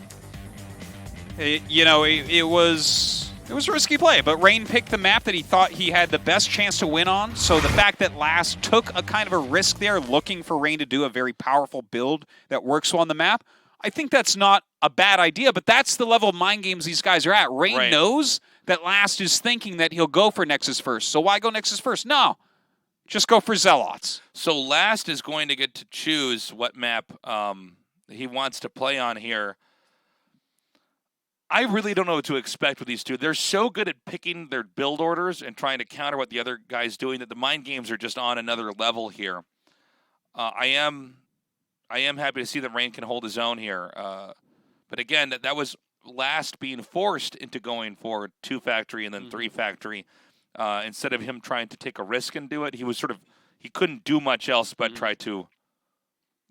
It was a risky play, but Rain picked the map that he thought he had the best chance to win on. So the fact that Last took a kind of a risk there, looking for Rain to do a very powerful build that works well on the map, I think that's not a bad idea, but that's the level of mind games these guys are at. Rain knows that Last is thinking that he'll go for Nexus first. So why go Nexus first? No. Just go for Zealots. So Last is going to get to choose what map he wants to play on here. I really don't know what to expect with these two. They're so good at picking their build orders and trying to counter what the other guy's doing that the mind games are just on another level here. I am happy to see that Rain can hold his own here. But again, that was Last being forced into going for 2 factory and then 3 factory instead of him trying to take a risk and do it. He couldn't do much else but try to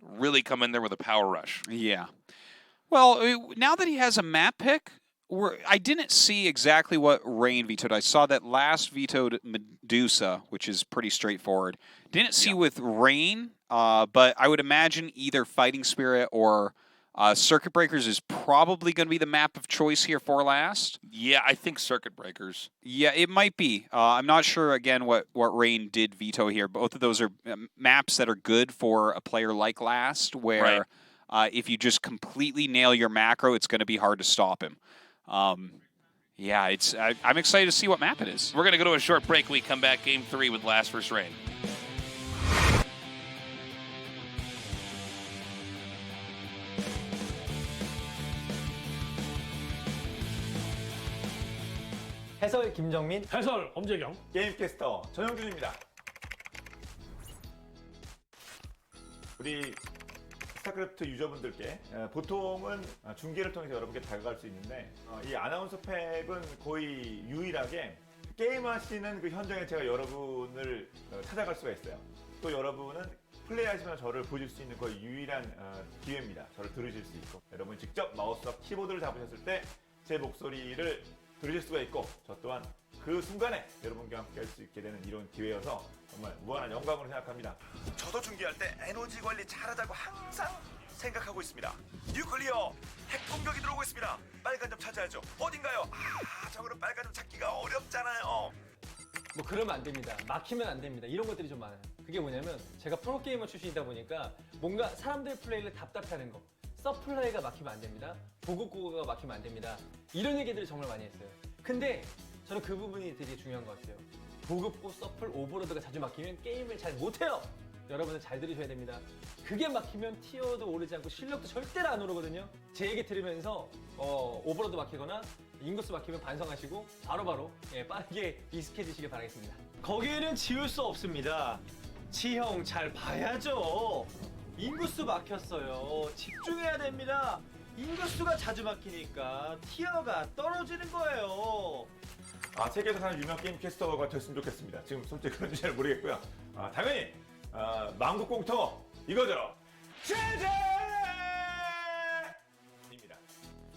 really come in there with a power rush. Yeah. Well, now that he has a map pick, I didn't see exactly what Rain vetoed. I saw that Last vetoed Medusa, which is pretty straightforward. Didn't see with Rain, but I would imagine either Fighting Spirit or Circuit Breakers is probably going to be the map of choice here for Last. Yeah, I think Circuit Breakers. Yeah, it might be. I'm not sure, again, what Rain did veto here. Both of those are maps that are good for a player like Last, where if you just completely nail your macro, it's going to be hard to stop him. Yeah, I'm excited to see what map it is. We're going to go to a short break. We come back Game 3 with Last vs. Rain. 해설 김정민, 해설 엄재경. 게임캐스터 전영준입니다. 우리 스타크래프트 유저분들께 보통은 중계를 통해서 여러분께 다가갈 수 있는데 이 아나운서 팩은 거의 유일하게 게임하시는 그 현장에 제가 여러분을 찾아갈 수가 있어요. 또 여러분은 플레이하시면서 저를 보실 수 있는 거의 유일한 기회입니다. 저를 들으실 수 있고 여러분이 직접 마우스와 키보드를 잡으셨을 때 제 목소리를 들으실 수가 있고 저 또한 그 순간에 여러분과 함께 할 수 있게 되는 이런 기회여서 정말 무한한 영광으로 생각합니다. 저도 중계할 때 에너지 관리 잘하자고 항상 생각하고 있습니다. 뉴클리어 핵 공격이 들어오고 있습니다. 빨간 점 찾아야죠. 어딘가요? 저거는 빨간 점 찾기가 어렵잖아요. 뭐 그러면 안 됩니다. 막히면 안 됩니다. 이런 것들이 좀 많아요. 그게 뭐냐면 제가 프로게이머 출신이다 보니까 뭔가 사람들의 플레이를 답답해하는 거, 서플라이가 막히면 안 됩니다. 보급고가 막히면 안 됩니다. 이런 얘기들을 정말 많이 했어요. 근데 저는 그 부분이 되게 중요한 것 같아요. 보급고, 서플, 오버로드가 자주 막히면 게임을 잘 못해요. 여러분들 잘 들으셔야 됩니다. 그게 막히면 티어도 오르지 않고 실력도 절대로 안 오르거든요. 제 얘기 들으면서 오버로드 막히거나 인구수 막히면 반성하시고 바로바로 빠르게 익숙해지시길 바라겠습니다. 거기에는 지울 수 없습니다. 지형 잘 봐야죠. 인구수 막혔어요. 집중해야 됩니다. 인구수가 자주 막히니까 티어가 떨어지는 거예요. 세계에서 사는 유명 게임 캐스터가 됐으면 좋겠습니다. 지금 솔직히 그런지 잘 모르겠고요. 당연히 만국 공통 이거죠. 제재입니다.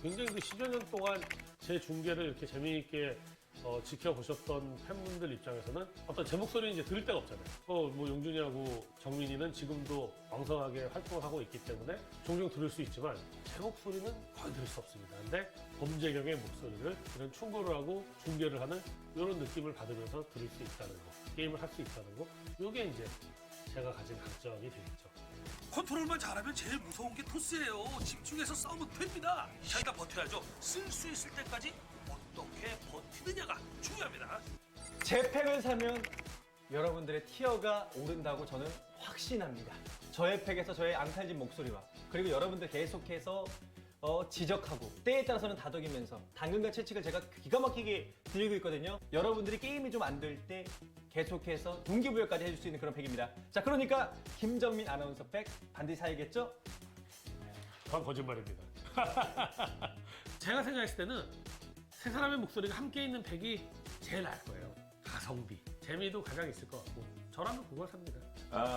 굉장히 그 10여 년 동안 제 중계를 이렇게 재미있게 지켜보셨던 팬분들 입장에서는 어떤 제 목소리는 이제 들을 데가 없잖아요. 뭐 용준이하고 정민이는 지금도 왕성하게 활동을 하고 있기 때문에 종종 들을 수 있지만 제 목소리는 거의 들을 수 없습니다. 근데 범재경의 목소리를 이런 충고를 하고 중계를 하는 이런 느낌을 받으면서 들을 수 있다는 거, 게임을 할 수 있다는 거, 이게 이제 제가 가진 강점이 되겠죠. 컨트롤만 잘하면 제일 무서운 게 토스예요. 집중해서 싸우면 됩니다. 자기가 버텨야죠. 쓸 수 있을 때까지 어떻게 버티느냐가 중요합니다. 제 팩을 사면 여러분들의 티어가 오른다고 저는 확신합니다. 저의 팩에서 저의 앙탈진 목소리와 그리고 여러분들 계속해서 지적하고 때에 따라서는 다독이면서 당근과 채찍을 제가 기가 막히게 드리고 있거든요. 여러분들이 게임이 좀 안 될 때 계속해서 동기부여까지 해줄 수 있는 그런 팩입니다. 자, 그러니까 김정민 아나운서 팩 반드시 사야겠죠? 그건 거짓말입니다. 제가 생각했을 때는 세 사람의 목소리가 함께 있는 팩이 제일 나을 거예요. 가성비, 재미도 가장 있을 것 같고 저라면 그걸 삽니다.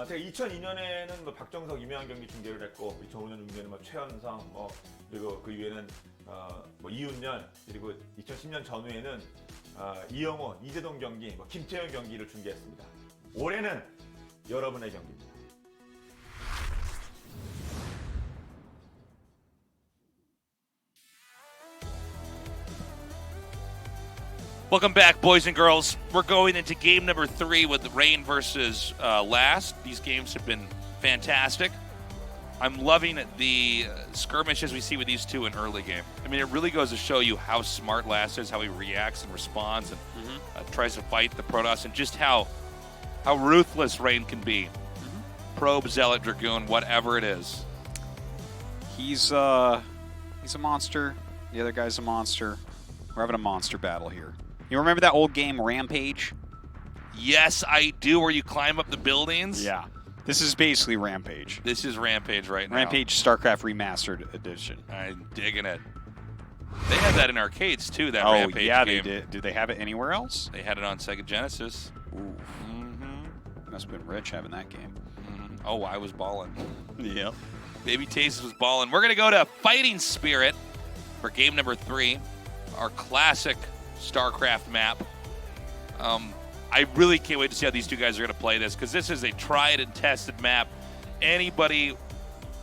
제가 2002년에는 뭐 박정석 유명한 경기 중계를 했고 2005년 중계는 뭐 최현성 그리고 그 이후에는 뭐 이윤열 그리고 2010년 전후에는 이영호, 이재동 경기, 뭐 김태현 경기를 중계했습니다. 올해는 여러분의 경기입니다. Welcome back, boys and girls. We're going into game number 3 with Rain versus Last. These games have been fantastic. I'm loving the skirmishes we see with these two in early game. I mean, it really goes to show you how smart Last is, how he reacts and responds and tries to fight the Protoss, and just how ruthless Rain can be. Probe, Zealot, Dragoon, whatever it is. He's a monster. The other guy's a monster. We're having a monster battle here. You remember that old game, Rampage? Yes, I do, where you climb up the buildings. Yeah. This is basically Rampage. This is Rampage right now. Rampage Starcraft Remastered Edition. I'm digging it. They had that in arcades too, that Oh, Rampage yeah, game. they did. Did they have it anywhere else? They had it on Sega Genesis. Ooh. Must have been rich having that game. Oh, I was balling. Yep. Baby Taste was balling. We're going to go to Fighting Spirit for game number 3, our classic StarCraft map. I really can't wait to see how these two guys are going to play this, because this is a tried and tested map. Anybody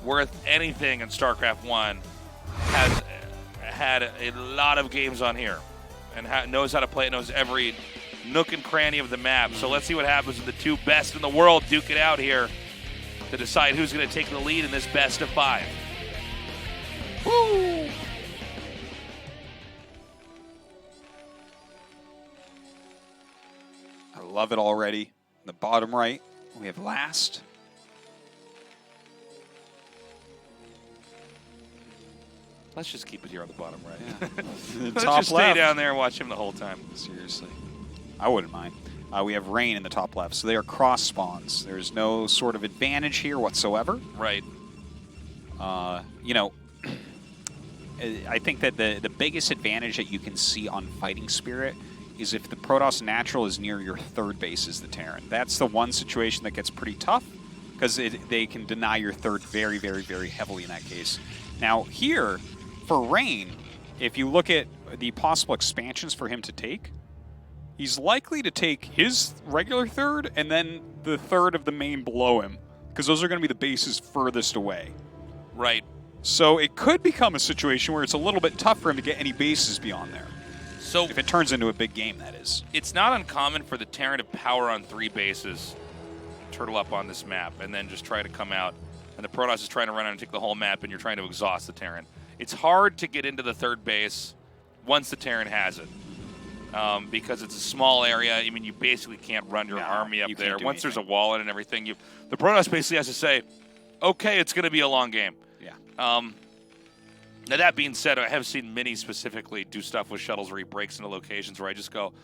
worth anything in StarCraft 1 has had a lot of games on here and knows how to play it, knows every nook and cranny of the map. So let's see what happens when the two best in the world duke it out here to decide who's going to take the lead in this best of 5. Woo! I love it already. In the bottom right, we have Last. Let's just keep it here on the bottom right. The Let's top just stay left. down there and watch him the whole time. Seriously. I wouldn't mind. We have Rain in the top left, so they are cross spawns. There's no sort of advantage here whatsoever. Right. You know, I think that the biggest advantage that you can see on Fighting Spirit is if the Protoss Natural is near your third base as the Terran. That's the one situation that gets pretty tough, because they can deny your third very, very, very heavily in that case. Now here, for Rain, if you look at the possible expansions for him to take, he's likely to take his regular third and then the third of the main below him, because those are going to be the bases furthest away. Right. So it could become a situation where it's a little bit tough for him to get any bases beyond there. So If it turns into a big game, that is. it's not uncommon for the Terran to power on 3 bases, turtle up on this map, and then just try to come out. And the Protoss is trying to run out and take the whole map, and you're trying to exhaust the Terran. It's hard to get into the third base once the Terran has it. Because it's a small area. I mean, you basically can't run your army up you can't there. do Once there's a anything. wall in and everything, the Protoss basically has to say, okay, it's going to be a long game. Yeah. Now, that being said, I have seen Mini specifically do stuff with shuttles where he breaks into locations where I just go,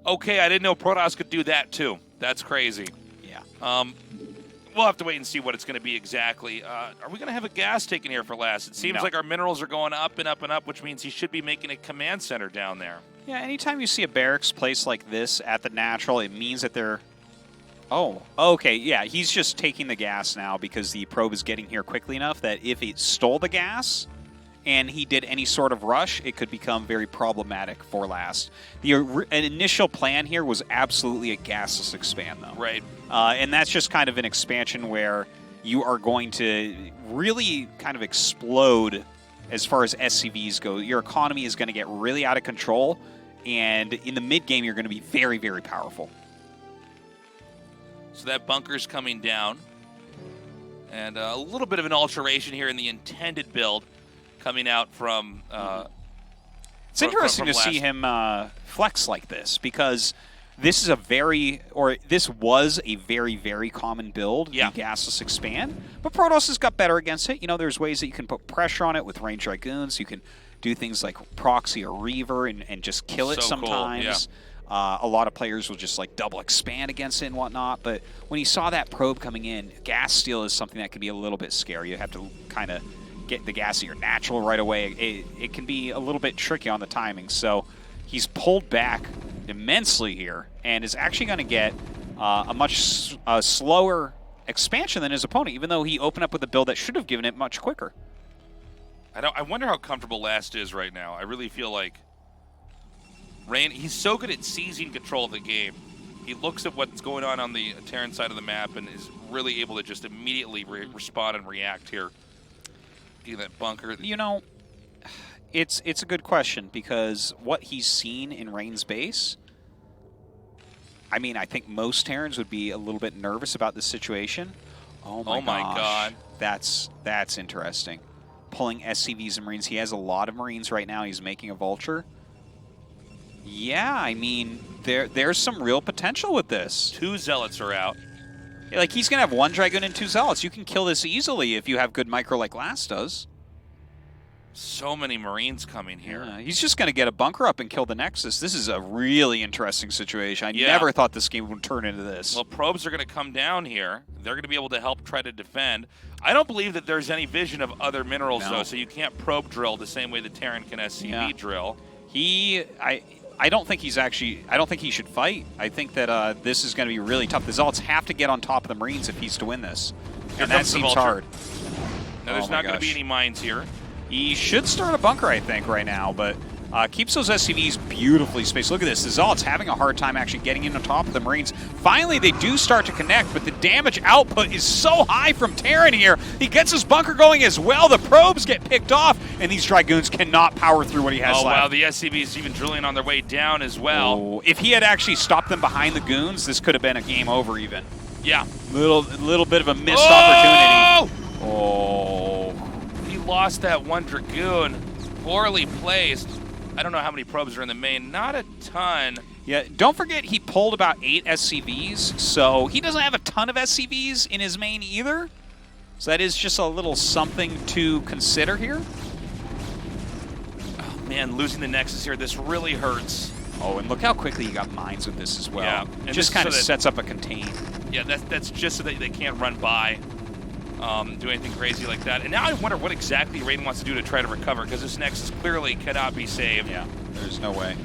okay, I didn't know Protoss could do that too. That's crazy. Yeah. We'll have to wait and see what it's going to be exactly. Are we going to have a gas taken here for Last? It seems No. like our minerals are going up and up and up, which means he should be making a command center down there. Yeah, anytime you see a barracks placed like this at the natural, it means that they're... Oh, okay, yeah, he's just taking the gas now because the probe is getting here quickly enough that if it stole the gas and he did any sort of rush, it could become very problematic for Last. An initial plan here was absolutely a gasless expand, though. Right. And that's just kind of an expansion where you are going to really kind of explode as far as SCVs go. Your economy is going to get really out of control, and in the mid-game, you're going to be very, very powerful. So that bunker's coming down. And a little bit of an alteration here in the intended build coming out from... it's interesting to see him flex like this, because this is this was a very, very common build, the gasless expand. But Protoss has got better against it. You know, there's ways that you can put pressure on it with range dragoons. You can do things like proxy or reaver and just kill it sometimes. Cool. Yeah. A lot of players will just like double expand against it and whatnot. But when you saw that probe coming in, gas steal is something that can be a little bit scary. You have to kind of get the gas at your natural right away. It can be a little bit tricky on the timing. So he's pulled back immensely here and is actually going to get a much slower expansion than his opponent, even though he opened up with a build that should have given it much quicker. I wonder how comfortable Last is right now. I really feel like Rain, he's so good at seizing control of the game. He looks at what's going on the Terran side of the map and is really able to just immediately respond and react here. Get that bunker. You know, it's a good question, because what he's seen in Rain's base, I mean, I think most Terrans would be a little bit nervous about this situation. Oh my God. That's interesting. Pulling SCVs and Marines. He has a lot of Marines right now. He's making a Vulture. Yeah, I mean, there's some real potential with this. 2 Zealots are out. Yeah, like, he's going to have 1 Dragoon and 2 Zealots. You can kill this easily if you have good micro like Last does. So many Marines coming here. Yeah, he's just going to get a bunker up and kill the Nexus. This is a really interesting situation. I never thought this game would turn into this. Well, probes are going to come down here. They're going to be able to help try to defend. I don't believe that there's any vision of other minerals, though, so you can't probe drill the same way the Terran can SCV drill. I don't think he's actually... I don't think he should fight. I think that this is going to be really tough. The Zealots have to get on top of the Marines if he's to win this. And that seems hard. Now, there's not going to be any mines here. He should start a bunker, I think, right now, but keeps those SCVs beautifully spaced. Look at this. The Zealots having a hard time actually getting in on top of the Marines. Finally, they do start to connect, but the damage output is so high from Terran here. He gets his bunker going as well. The probes get picked off, and these Dragoons cannot power through what he has left. Wow, the SCVs even drilling on their way down as well. Oh, if he had actually stopped them behind the goons, this could have been a game over even. Yeah. Little bit of a missed opportunity. Oh. He lost that 1 Dragoon. Poorly placed. I don't know how many probes are in the main. Not a ton. Yeah, don't forget he pulled about 8 SCVs, so he doesn't have a ton of SCVs in his main either. So that is just a little something to consider here. Oh, man, losing the Nexus here, this really hurts. Oh, and look how quickly he got mines with this as well. Yeah. And just kind of sets up a contain. Yeah, that's just so that they can't run by, do anything crazy like that. And now I wonder what exactly Rain wants to do to try to recover, because this Nexus clearly cannot be saved. Yeah, there's no way.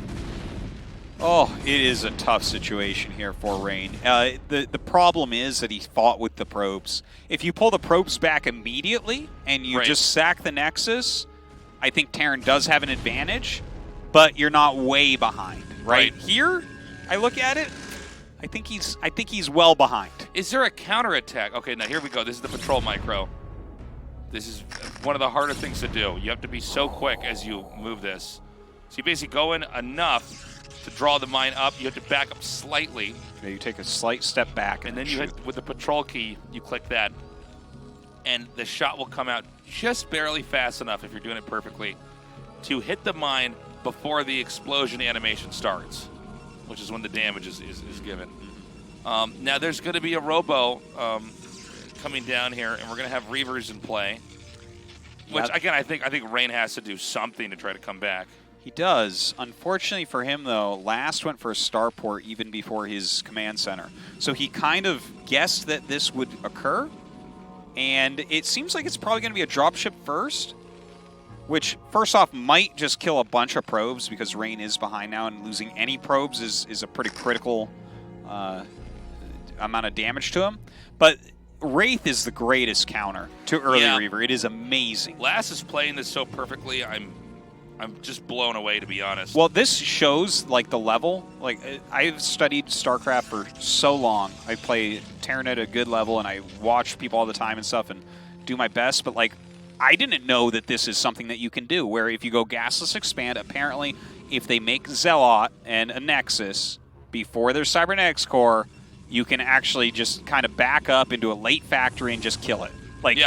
Oh, it is a tough situation here for Rain. The problem is that he fought with the probes. If you pull the probes back immediately and you just sack the Nexus, I think Terran does have an advantage, but you're not way behind. Right here, I look at it, I think he's well behind. Is there a counterattack? Okay, now here we go. This is the patrol micro. This is one of the harder things to do. You have to be so quick as you move this. So you basically go in enough to draw the mine up. You have to back up slightly. Yeah, you take a slight step back. And then you hit with the patrol key, you click that. And the shot will come out just barely fast enough, if you're doing it perfectly, to hit the mine before the explosion animation starts, which is when the damage is given. Now there's going to be a robo coming down here, and we're going to have Reavers in play. Which, again, I think Rain has to do something to try to come back. He does. Unfortunately for him, though, Last went for a starport even before his command center. So he kind of guessed that this would occur, and it seems like it's probably going to be a dropship first. which first off might just kill a bunch of probes because Rain is behind now, and losing any probes is a pretty critical amount of damage to him. But Wraith is the greatest counter to early Reaver. It is amazing. Lass is playing this so perfectly. I'm just blown away, to be honest. Well, this shows like the level. Like I've studied StarCraft for so long. I play Terran at a good level, and I watch people all the time and stuff, and do my best. But like, I didn't know that this is something that you can do. Where if you go gasless expand, apparently, if they make Zealot and a Nexus before their Cybernetics core, you can actually just kind of back up into a late factory and just kill it. Like,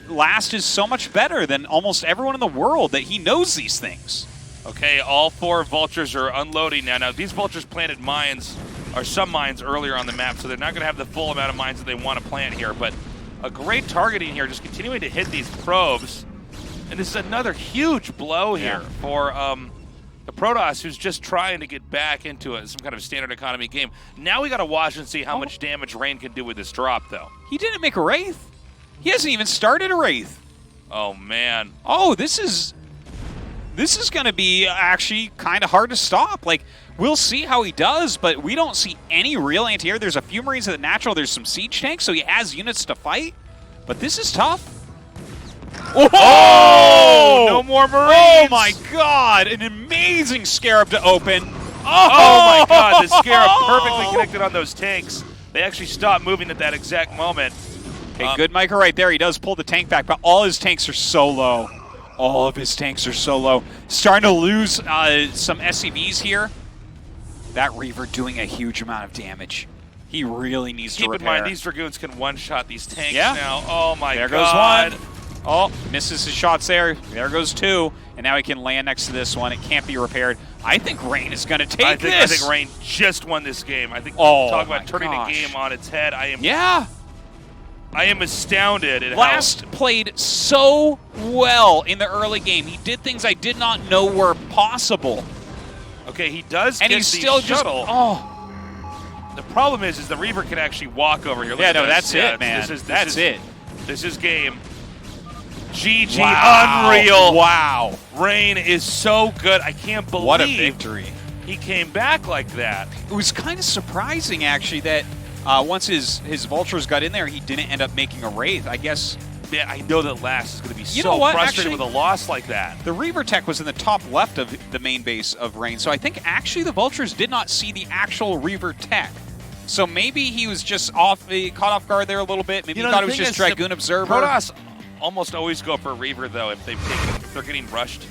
Last is so much better than almost everyone in the world that he knows these things. Okay, all 4 vultures are unloading now. Now, these vultures planted mines, or some mines earlier on the map, so they're not going to have the full amount of mines that they want to plant here. But a great targeting here, just continuing to hit these probes. And this is another huge blow here for the Protoss, who's just trying to get back into some kind of standard economy game. Now we got to watch and see how much damage Rain can do with this drop, though. He didn't make a Wraith. He hasn't even started a Wraith. Oh, man. Oh, this is going to be actually kind of hard to stop. Like, we'll see how he does, but we don't see any real anti-air. There's a few Marines at the natural. There's some siege tanks, so he has units to fight. But this is tough. Oh! No more Marines! Oh, my God. An amazing Scarab to open. Oh, my God. The Scarab perfectly connected on those tanks. They actually stopped moving at that exact moment. Okay, good micro right there. He does pull the tank back, but all his tanks are so low. All of his tanks are so low. Starting to lose some SCVs here. That Reaver doing a huge amount of damage. He really needs to repair. Keep in mind, these Dragoons can one-shot these tanks now. Oh, my God. God. There goes 1. Oh, misses his shots there. There goes 2. And now he can land next to this one. It can't be repaired. I think Rain is going to take this. I think Rain just won this game. I think talk about turning the game on its head. I am astounded at Last played so well in the early game. He did things I did not know were possible. Okay, he does and get he's the still shuttle. The problem is the Reaver can actually walk over here. Look yeah, at no, this. that's it, man. That's it. This is game. GG, unreal. Wow. Rain is so good. I can't believe what a victory. He came back like that. It was kind of surprising, actually, that once his vultures got in there, he didn't end up making a Wraith. I guess. Man, I know that Last is going to be frustrated actually, with a loss like that. The Reaver tech was in the top left of the main base of Rain, so I think actually the vultures did not see the actual Reaver tech. So maybe he was just caught off guard there a little bit. Maybe he thought it was just Dragoon Observer. Protoss almost always go for a Reaver, though, if they're getting rushed.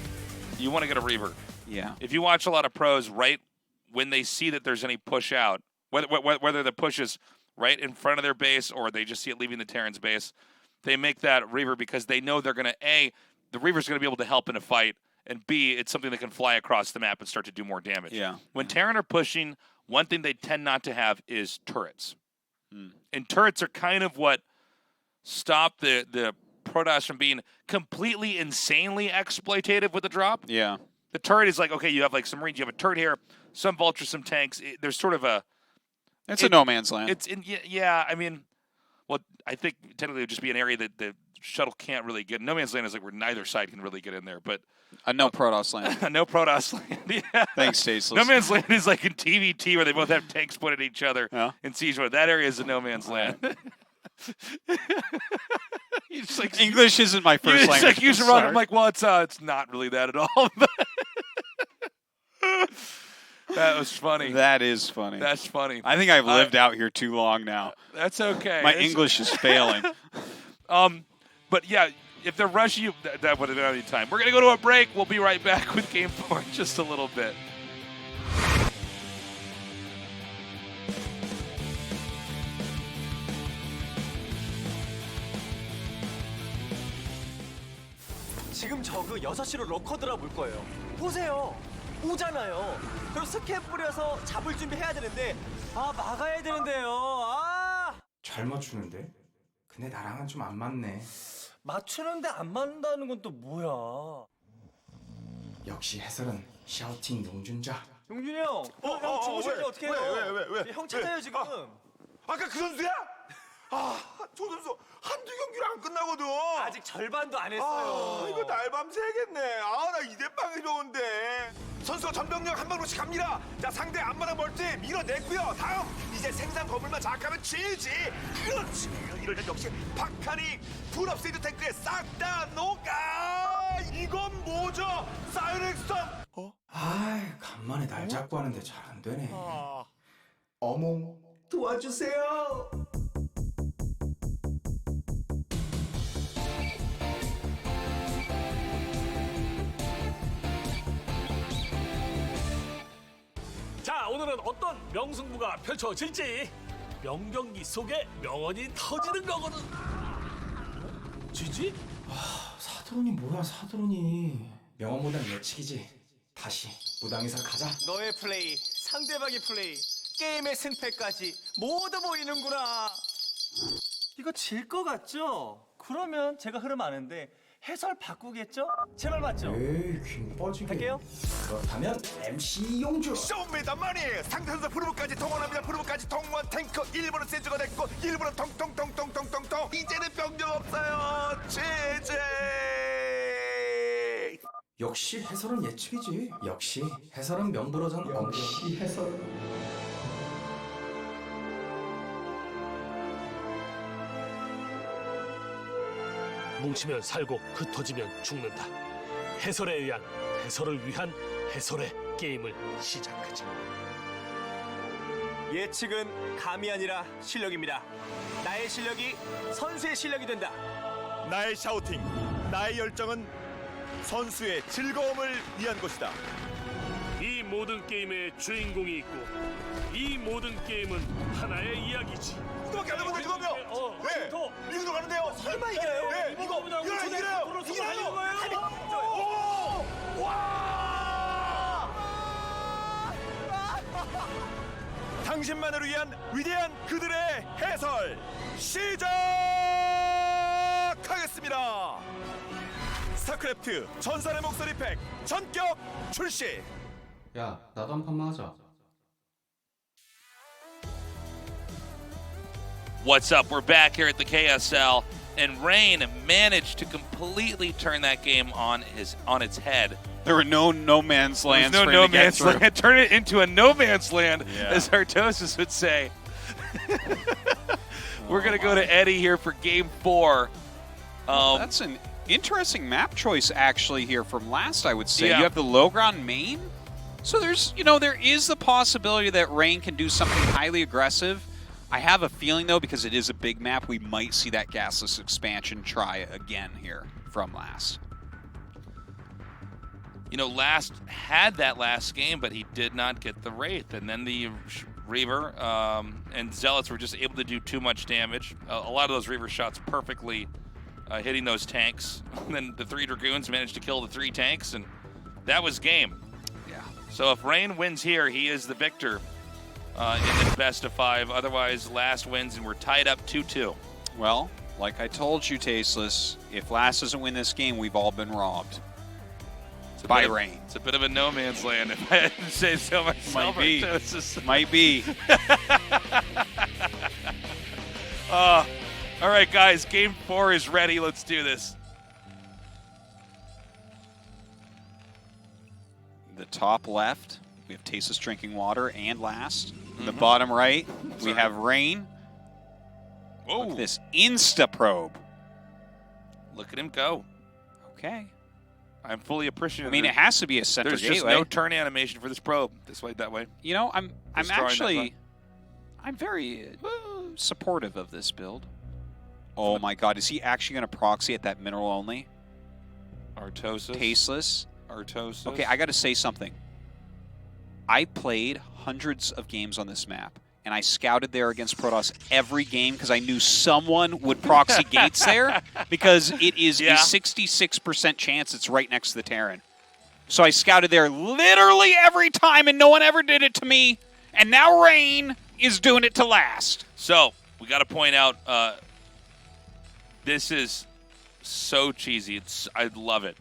You want to get a Reaver. Yeah. If you watch a lot of pros, right when they see that there's any push out, whether the push is right in front of their base or they just see it leaving the Terran's base, they make that Reaver because they know they're going to, A, the Reaver's going to be able to help in a fight, and B, it's something that can fly across the map and start to do more damage. Yeah. When Terran are pushing, one thing they tend not to have is turrets. And turrets are kind of what stop the Protoss from being completely insanely exploitative with the drop. Yeah. The turret is like, okay, you have like some Marines, you have a turret here, some vultures, some tanks. There's sort of a... It's a no man's land. I mean, well, I think technically it would just be an area that the shuttle can't really get. No man's land is like where neither side can really get in there, but... A no Protoss land. A no Protoss land, yeah. Thanks, Tasteless. No man's land is like in TvP where they both have tanks pointed at each other in siege mode. That area is a no man's land. Like, English isn't my first language. Like, use wrong. I'm like, well, it's not really that at all. That was funny. That is funny. That's funny. I think I've lived out here too long now. That's okay. My English is failing. But yeah, if they're rushing you, that would have been any time. We're going to go to a break. We'll be right back with Game 4 in just a little bit. 지금 저그 6시로 러커 드랍 올 거예요. 보세요. 오잖아요. 그럼 스캡 뿌려서 잡을 준비해야 되는데 막아야 되는데요. 잘 맞추는데? 근데 나랑은 좀 안 맞네. 맞추는데 안 맞는다는 건 또 뭐야? 역시 해설은 샤우팅 용준자. 용준이 형. 형 주무실지 어떻게 해요? 왜? 형 찾아요 지금. 아까 그 선수야? 조 선수 한두 경기를 안 끝나거든. 아직 절반도 안 했어요. 이거 날밤 새겠네. 나 이대빵이 좋은데. 선수가 전병력 한 방으로씩 갑니다. 자, 상대 앞마당 멀티 밀어냈고요. 다음 이제 생산 건물만 장악하면 지지. 그렇지. 이럴 때 역시 박하닉 풀업세이드 탱크에 싹 다 녹아. 이건 뭐죠? 사이렉 스톰. 아이, 간만에 날 잡고 하는데 잘 안 되네. 어몽, 도와주세요. 자, 오늘은 어떤 명승부가 펼쳐질지 명경기 속에 명언이 터지는 거거든. 지지? 사드론이 뭐야, 사드론이. 명언보단 예측이지. 다시 무당에서 가자. 너의 플레이, 상대방의 플레이, 게임의 승패까지 모두 보이는구나. 이거 질 것 같죠? 그러면 제가 흐름 아는데 해설 바꾸겠죠? 제발 맞죠? 에이, 긴 빠지게. 할게요. 그렇다면 MC 용주. 쇼입니다만이 상대 선수 프로브까지 통원합니다. 프로브까지 통원 탱크 1번은 센즈가 됐고 1번은 통통통통통통통. 이제는 병력 없어요. 제제. 역시 해설은 예측이지. 역시 해설은 명불허전. 역시 해설. 뭉치면 살고 흩어지면 죽는다. 해설에 의한 해설을 위한 해설의 게임을 시작하자. 예측은 감이 아니라 실력입니다. 나의 실력이 선수의 실력이 된다. 나의 샤우팅, 나의 열정은 선수의 즐거움을 위한 것이다. 이 모든 게임의 주인공이 있고 이 모든 게임은 하나의 이야기지. 이거밖에 안 남았네 지금요. 네, 더. 미국으로 가는데요. 설마 이겨요? 네, 이거 이겨요. 오! 와! 당신만을 위한 위대한 그들의 해설 시작하겠습니다. 스타크래프트 전설의 목소리 팩 전격 출시. 야, 나도 한 판만 하자. What's up? We're back here at the KSL, and Rain managed to completely turn that game on its head. There were no man's lands There's for no him to get man's through. land. Turn it into a no man's land, Yeah. as Artosis would say. We're gonna go to Eddie here for Game 4. That's an interesting map choice actually here from last, I would say. Yeah. You have the low ground main. So there's, there is the possibility that Rain can do something highly aggressive. I have a feeling, though, because it is a big map, we might see that gasless expansion try again here from last. Last had that last game, but he did not get the Wraith. And then the Reaver and Zealots were just able to do too much damage. A lot of those Reaver shots perfectly hitting those tanks. And then the 3 Dragoons managed to kill the 3 tanks, and that was game. Yeah. So if Rain wins here, he is the victor in this best of 5. Otherwise, last wins, and we're tied up 2-2. Well, like I told you, Tasteless, if last doesn't win this game, we've all been robbed. By Rain. It's a bit of a no man's land, if I had to say so myself. Might be. Artosis. Might be. All right, guys, Game 4 is ready. Let's do this. The top left, we have Tasteless drinking water and last. In the bottom right, we have Rain. Look at this Insta probe. Look at him go. Okay. I'm fully appreciative. I mean, it has to be a center There's gateway. just no turn animation for this probe. This way, that way. I'm Just drawing that actually, I'm very supportive of this build. Oh my God, is he actually going to proxy at that mineral only? Artosis. Tasteless. Artosis. Okay, I got to say something. I played hundreds of games on this map, and I scouted there against Protoss every game because I knew someone would proxy gates there because it is a 66% chance it's right next to the Terran. So I scouted there literally every time, and no one ever did it to me. And now Rain is doing it to last. So, we got to point out, this is so cheesy. I love it.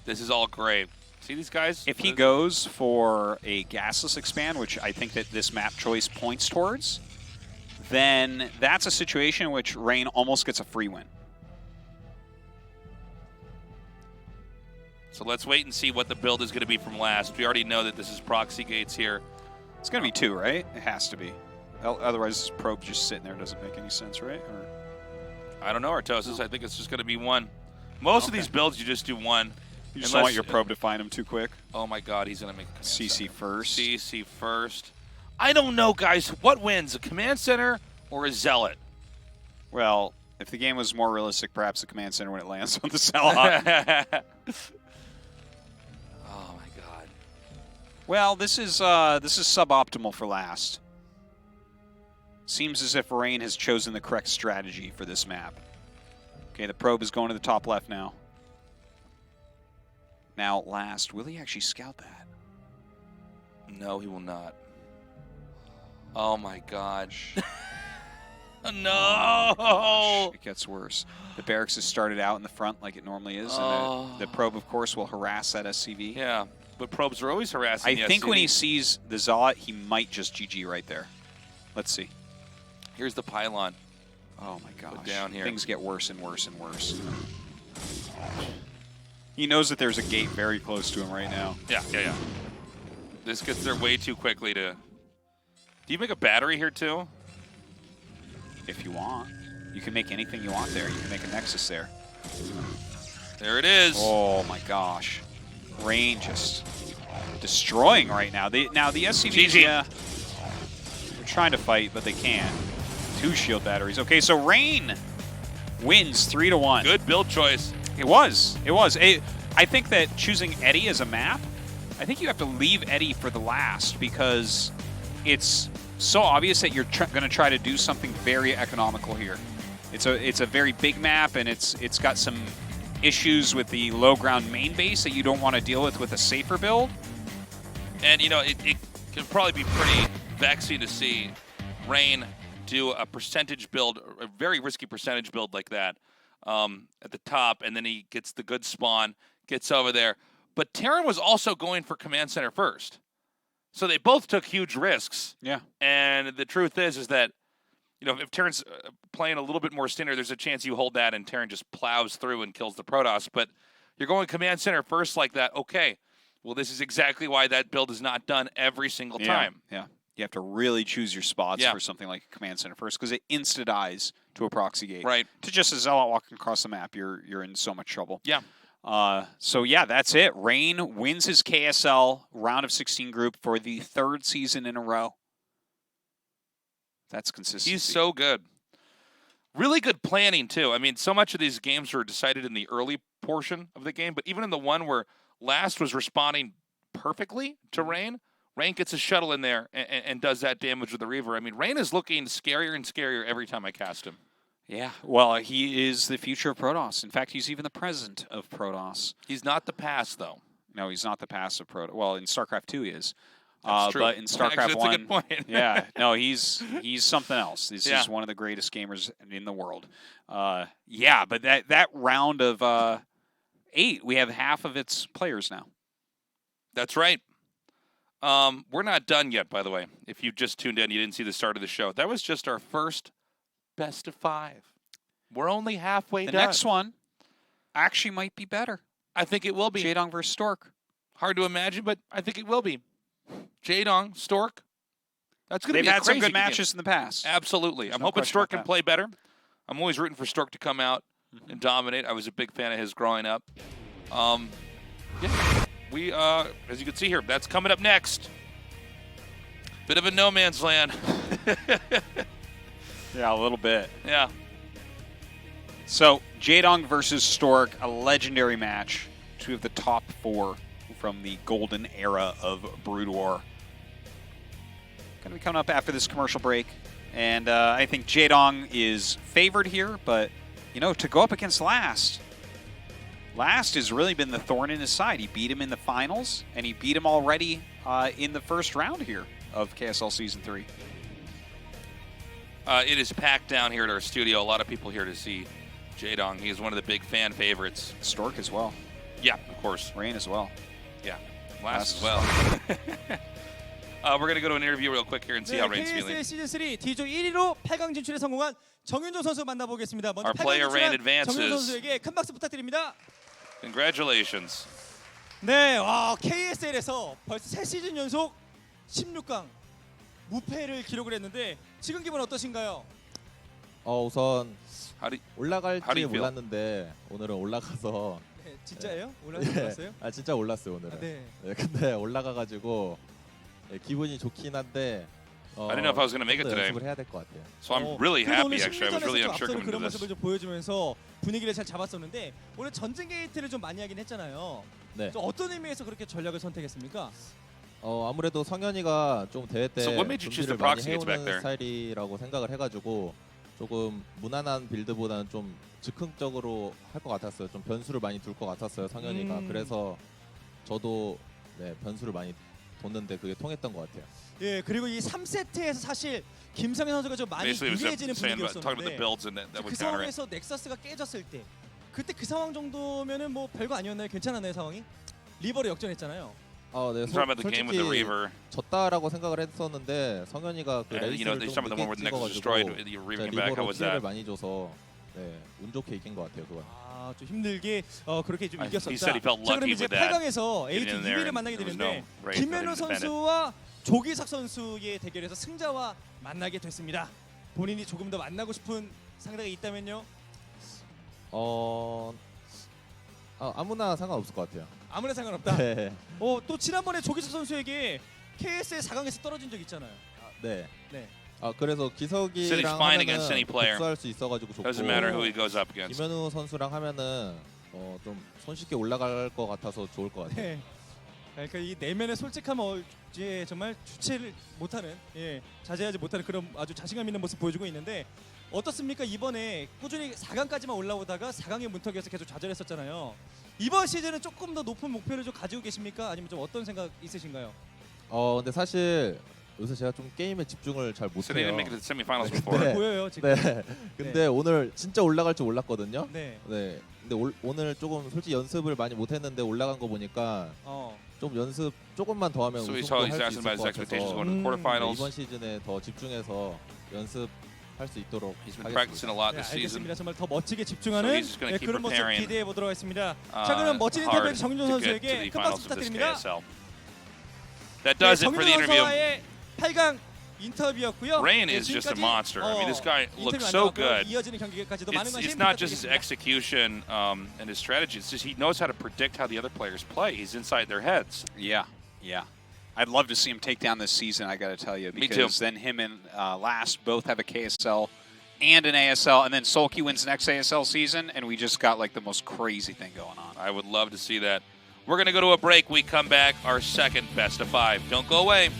This is all great. See these guys? If he goes for a gasless expand, which I think that this map choice points towards, then that's a situation in which Rain almost gets a free win. So let's wait and see what the build is going to be from last. We already know that this is proxy gates here. It's going to be 2, right? It has to be. Otherwise, probe just sitting there doesn't make any sense, right? Or... I don't know, Artosis. I think it's just going to be 1. Most of these builds, you just do 1. You just don't want your probe to find him too quick. Oh my God, he's going to make a CC first. CC first. I don't know, guys. What wins, a command center or a zealot? Well, if the game was more realistic, perhaps the command center when it lands on the Zealot. Oh my God. Well, this is suboptimal for last. Seems as if Rain has chosen the correct strategy for this map. Okay, the probe is going to the top left now. Now, last, will he actually scout that? No, he will not. Oh my gosh. No! It gets worse. The barracks has started out in the front like it normally is, and the probe, of course, will harass that SCV. Yeah, but probes are always harassing the I think SCV. when he sees the Zealot, he might just GG right there. Let's see. Here's the pylon. Oh my gosh. Down here. Things get worse and worse and worse. He knows that there's a gate very close to him right now. Yeah. This gets there way too quickly to... Do you make a battery here too? If you want. You can make anything you want there. You can make a Nexus there. There it is. Oh my gosh. Rain just destroying right now. Now the SCVs, GG. yeah, they're trying to fight, but they can't. 2 shield batteries. Okay, so Rain wins 3-1. Good build choice. It was. I think that choosing Eddie as a map, I think you have to leave Eddie for the last because it's so obvious that you're going to try to do something very economical here. It's a very big map, and it's got some issues with the low ground main base that you don't want to deal with a safer build. And, you know, it can probably be pretty vexing to see Rain do a percentage build, a very risky percentage build like that at the top, and then he gets the good spawn, gets over there. But Terran was also going for command center first. So they both took huge risks. Yeah. And the truth is that, you know, if Terran's playing a little bit more standard, there's a chance you hold that and Terran just plows through and kills the Protoss. But you're going command center first like that, okay. Well, this is exactly why that build is not done every single time. Yeah. You have to really choose your spots Yeah. for something like a command center first because it insta-dies to a proxy gate. Right. To just a Zealot walking across the map, you're in so much trouble. Yeah. So yeah, that's it. Rain wins his KSL round of 16 group for the 3rd season in a row. That's consistency. He's so good. Really good planning, too. I mean, so much of these games were decided in the early portion of the game, but even in the one where Last was responding perfectly to Rain, Rain gets a shuttle in there and does that damage with the Reaver. I mean, Rain is looking scarier and scarier every time I cast him. Yeah, well, he is the future of Protoss. In fact, he's even the present of Protoss. He's not the past, though. No, he's not the past of Protoss. Well, in StarCraft 2 he is. That's true. But in StarCraft Actually, 1, that's a good point. yeah, no, he's something else. This Yeah. is one of the greatest gamers in the world. Yeah, but that round of 8, we have half of its players now. That's right. We're not done yet, by the way. If you just tuned in, you didn't see the start of the show. That was just our first best of 5. We're only halfway The done. next one actually might be better. I think it will be. Jaedong versus Stork. Hard to imagine, but I think it will be. Jaedong, Stork. That's going to They've be a had some crazy good matches in the past. Absolutely. There's I'm no hoping question Stork about can that. play better. I'm always rooting for Stork to come out and dominate. I was a big fan of his growing up. Yeah. We, as you can see here, that's coming up next. Bit of a no man's land. Yeah, a little bit. Yeah. So, Jaedong versus Stork, a legendary match. 2 of the top 4 from the golden era of Brood War. Going to be coming up after this commercial break. And I think Jaedong is favored here, but, you know, to go up against Last has really been the thorn in his side. He beat him in the finals, and he beat him already in the first round here of KSL Season 3. It is packed down here at our studio. A lot of people here to see Jaedong. He is one of the big fan favorites. Stork as well. Yeah, of course. Rain as well. Yeah. Last as well. We're going to go to an interview real quick here and see how Rain's KSL feeling. 시즌 3 D조 1위로 8강 진출에 성공한 정윤종 선수 만나보겠습니다. 먼저 Our player 8강 Rain 진출한 advances. 정윤종 선수에게 큰 박수 부탁드립니다. Congratulations. 네, 와, KSL에서 벌써 3시즌 연속 16강 무패를 기록을 했는데 지금 기분 어떠신가요? 우선 How do you, 올라갈지 How do you feel? 몰랐는데 오늘은 올라가서 네, 진짜예요? 올라갔어요? 아 진짜 올랐어요 오늘은. 아, 네. 네, 근데 올라가가지고 기분이 좋긴 한데 I didn't know if I was going to make it 좀더 today. 연습을 해야 될 것 같아요. So I'm really 그래도 오늘 happy actually. I was really 심리전에서 좀 unsure 앞서는 coming 그런 into 모습을 this. 좀 보여주면서 분위기를 잘 잡았었는데 오늘 전진 게이트를 좀 많이 하긴 했잖아요. 네. 좀 어떤 의미에서 그렇게 전략을 선택했습니까? 아무래도 성현이가 좀 대회 때 So what made you choose the 분위기를 많이 proxy gates back there? 해오는 스타일이라고 생각을 해가지고 조금 무난한 빌드보다는 좀 즉흥적으로 할 것 같았어요. 좀 변수를 많이 둘 것 같았어요 성현이가. 그래서 저도 네, 변수를 많이 뒀는데 그게 통했던 것 같아요. 예, 그리고 이 3세트에서 사실 김성현 선수가 좀 많이 Basically, it was 유리해지는 saying about talking about the 분위기였었는데 builds and that 그 would counter it. 상황에서 넥서스가 깨졌을 때 그때 그 상황 정도면은 뭐 별거 아니었나요? 괜찮았나요 상황이? 리버를 역전했잖아요. 네, He's talking about the game with the 솔직히 Reaver. 졌다라고 생각을 했었는데 성현이가 그 And, you know, 레이스를 he's 좀 talking about the one 늦게 where the Nexus was destroyed. 찍어가지고 The Reaver came back. How 리버로 was 피해를 that? 많이 줘서 네, 운 좋게 이긴 것 같아요 그건. 아, 좀 힘들게 그렇게 좀 He 이겼었다. said he felt 자, 그럼 lucky 이제 with that. 8강에서 Getting 에이트 in there 2위를 and 만나게 there was 되는데 no race for 김현우 him to defend it. 선수와 조기석 선수의 대결에서 승자와 만나게 됐습니다. 본인이 조금 더 만나고 싶은 상대가 있다면요? 아무나 상관없을 것 같아요. 아무나 상관없다. 네. 또 지난번에 조기석 선수에게 KSL 4강에서 떨어진 적 있잖아요. 네. 네. 그래서 City's 기석이랑 fine against any 하면은 player. 복수할 수 있어가지고 좋고 Doesn't matter who he goes up against. 김현우 선수랑 하면은 좀 손쉽게 올라갈 것 같아서 좋을 것 같아요. 네. 그러니까 이 내면의 솔직함을 정말 주체를 못하는, 자제하지 못하는 그런 아주 자신감 있는 모습 보여주고 있는데 어떻습니까? 이번에 꾸준히 4강까지만 올라오다가 4강의 문턱에서 계속 좌절했었잖아요. 이번 시즌은 조금 더 높은 목표를 좀 가지고 계십니까? 아니면 좀 어떤 생각 있으신가요? 근데 사실 요새 제가 좀 게임에 집중을 잘 So they 못해요. didn't make it to the semifinals before. 네. 보여요 지금. 네. 근데 오늘 진짜 올라갈 줄 몰랐거든요. 네. 네. 근데 오늘 조금 솔직히 연습을 많이 못했는데 올라간 거 보니까 좀 연습 조금만 더 하면 So he's 우승도 he's 할 수 asking 있을 about his 것 expectations 같아서 going to the quarterfinals. 이번 시즌에 더 집중해서 연습할 수 있도록 He's been 하겠습니다. practicing a lot 네, this season. 알겠습니다. 정말 더 멋지게 집중하는 So he's just gonna keep 그런 모습 preparing, 기대해 보도록 하겠습니다. 자, 그럼 멋진 인터뷰 hard 정윤종 to get to 선수에게 the 큰 박수 finals of this 부탁드립니다. KSL. That does it for the 정윤종 interview. 선수와의 8강 인터뷰였고요. Rain is just a 지금까지, monster. I mean, this guy 인터뷰 looks so 만나봤고요. good. 이어지는 경기까지도 많은 관심 It's not just his 부탁드리겠습니다. execution and his strategy. It's just he knows how to predict how the other players play. He's inside their heads. Yeah. I'd love to see him take down this season, I got to tell you. Me too. Because then him and Last both have a KSL and an ASL, and then Sulky wins the next ASL season, and we just got like the most crazy thing going on. I would love to see that. We're going to go to a break. We come back, our second best of 5. Don't go away.